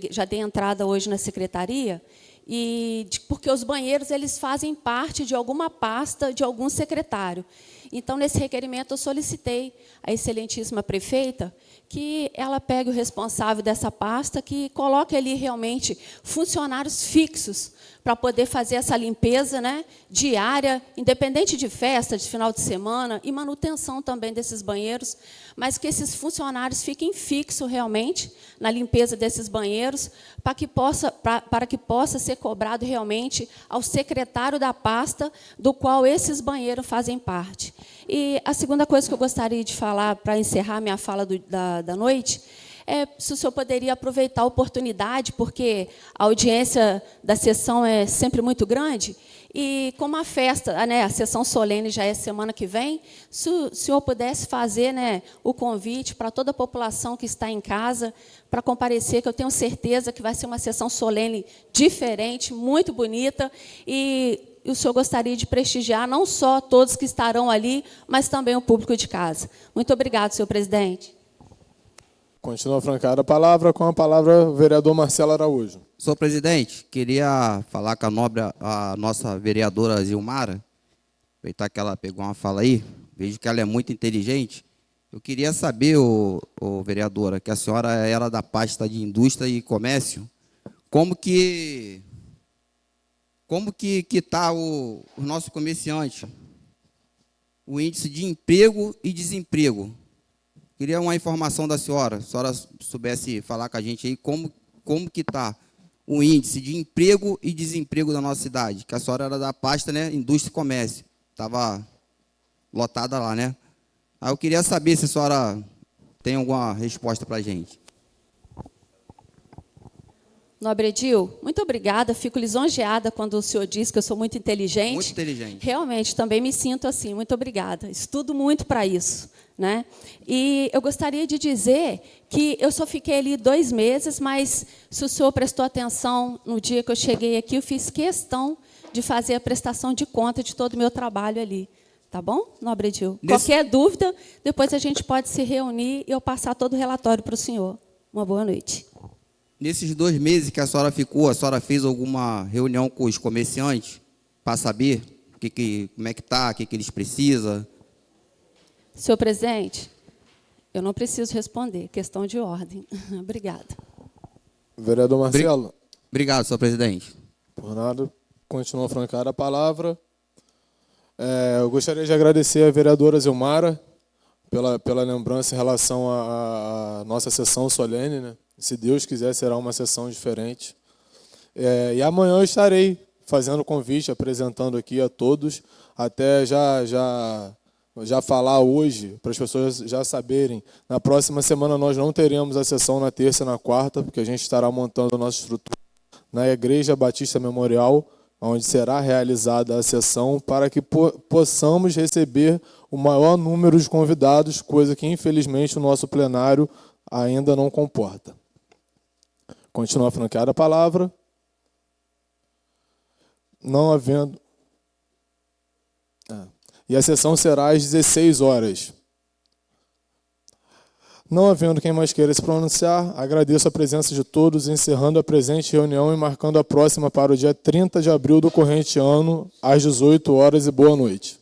já dei entrada hoje na secretaria, porque os banheiros eles fazem parte de alguma pasta de algum secretário. Então, nesse requerimento, eu solicitei à excelentíssima prefeita que ela pegue o responsável dessa pasta, que coloque ali realmente funcionários fixos para poder fazer essa limpeza, né, diária, independente de festa, de final de semana, e manutenção também desses banheiros, mas que esses funcionários fiquem fixos realmente na limpeza desses banheiros, para que possa ser cobrado realmente ao secretário da pasta do qual esses banheiros fazem parte. E a segunda coisa que eu gostaria de falar, para encerrar minha fala da noite, se o senhor poderia aproveitar a oportunidade, porque a audiência da sessão é sempre muito grande, e como a festa, né, a sessão solene já é semana que vem, se o senhor pudesse fazer, né, o convite para toda a população que está em casa, para comparecer, que eu tenho certeza que vai ser uma sessão solene diferente, muito bonita, e o senhor gostaria de prestigiar não só todos que estarão ali, mas também o público de casa. Muito obrigado, senhor presidente. Continua francada a palavra, com a palavra o vereador Marcelo Araújo. Senhor presidente, queria falar com a nossa vereadora Zilmara, aproveitar que ela pegou uma fala aí, vejo que ela é muito inteligente. Eu queria saber, vereadora, que a senhora era da pasta de Indústria e Comércio, como que está o nosso comerciante, o índice de emprego e desemprego. Queria uma informação da senhora, se a senhora soubesse falar com a gente aí, como que está o índice de emprego e desemprego da nossa cidade, que a senhora era da pasta, né, Indústria e Comércio, estava lotada lá, né? Aí eu queria saber se a senhora tem alguma resposta para a gente. Nobre Edil, muito obrigada. Fico lisonjeada quando o senhor diz que eu sou muito inteligente. Muito inteligente. Realmente, também me sinto assim. Muito obrigada. Estudo muito para isso, né? E eu gostaria de dizer que eu só fiquei ali 2 meses, mas se o senhor prestou atenção no dia que eu cheguei aqui, eu fiz questão de fazer a prestação de conta de todo o meu trabalho ali. Tá bom, Nobre Edil? Qualquer dúvida, depois a gente pode se reunir e eu passar todo o relatório para o senhor. Uma boa noite. Nesses 2 meses que a senhora ficou, a senhora fez alguma reunião com os comerciantes para saber como é que está, o que eles precisam? Senhor presidente, eu não preciso responder, questão de ordem. Obrigada. Vereador Marcelo. Obrigado, senhor presidente. Por nada, continua francada a palavra. Eu gostaria de agradecer a vereadora Zilmara pela lembrança em relação à nossa sessão solene, né? Se Deus quiser, será uma sessão diferente. E amanhã eu estarei fazendo o convite, apresentando aqui a todos, até já falar hoje, para as pessoas já saberem. Na próxima semana nós não teremos a sessão na terça e na quarta, porque a gente estará montando a nossa estrutura na Igreja Batista Memorial, onde será realizada a sessão, para que possamos receber o maior número de convidados, coisa que, infelizmente, o nosso plenário ainda não comporta. Continua franqueada a palavra. Não havendo... E a sessão será às 16 horas. Não havendo quem mais queira se pronunciar, agradeço a presença de todos, encerrando a presente reunião e marcando a próxima para o dia 30 de abril do corrente ano, às 18 horas, e boa noite.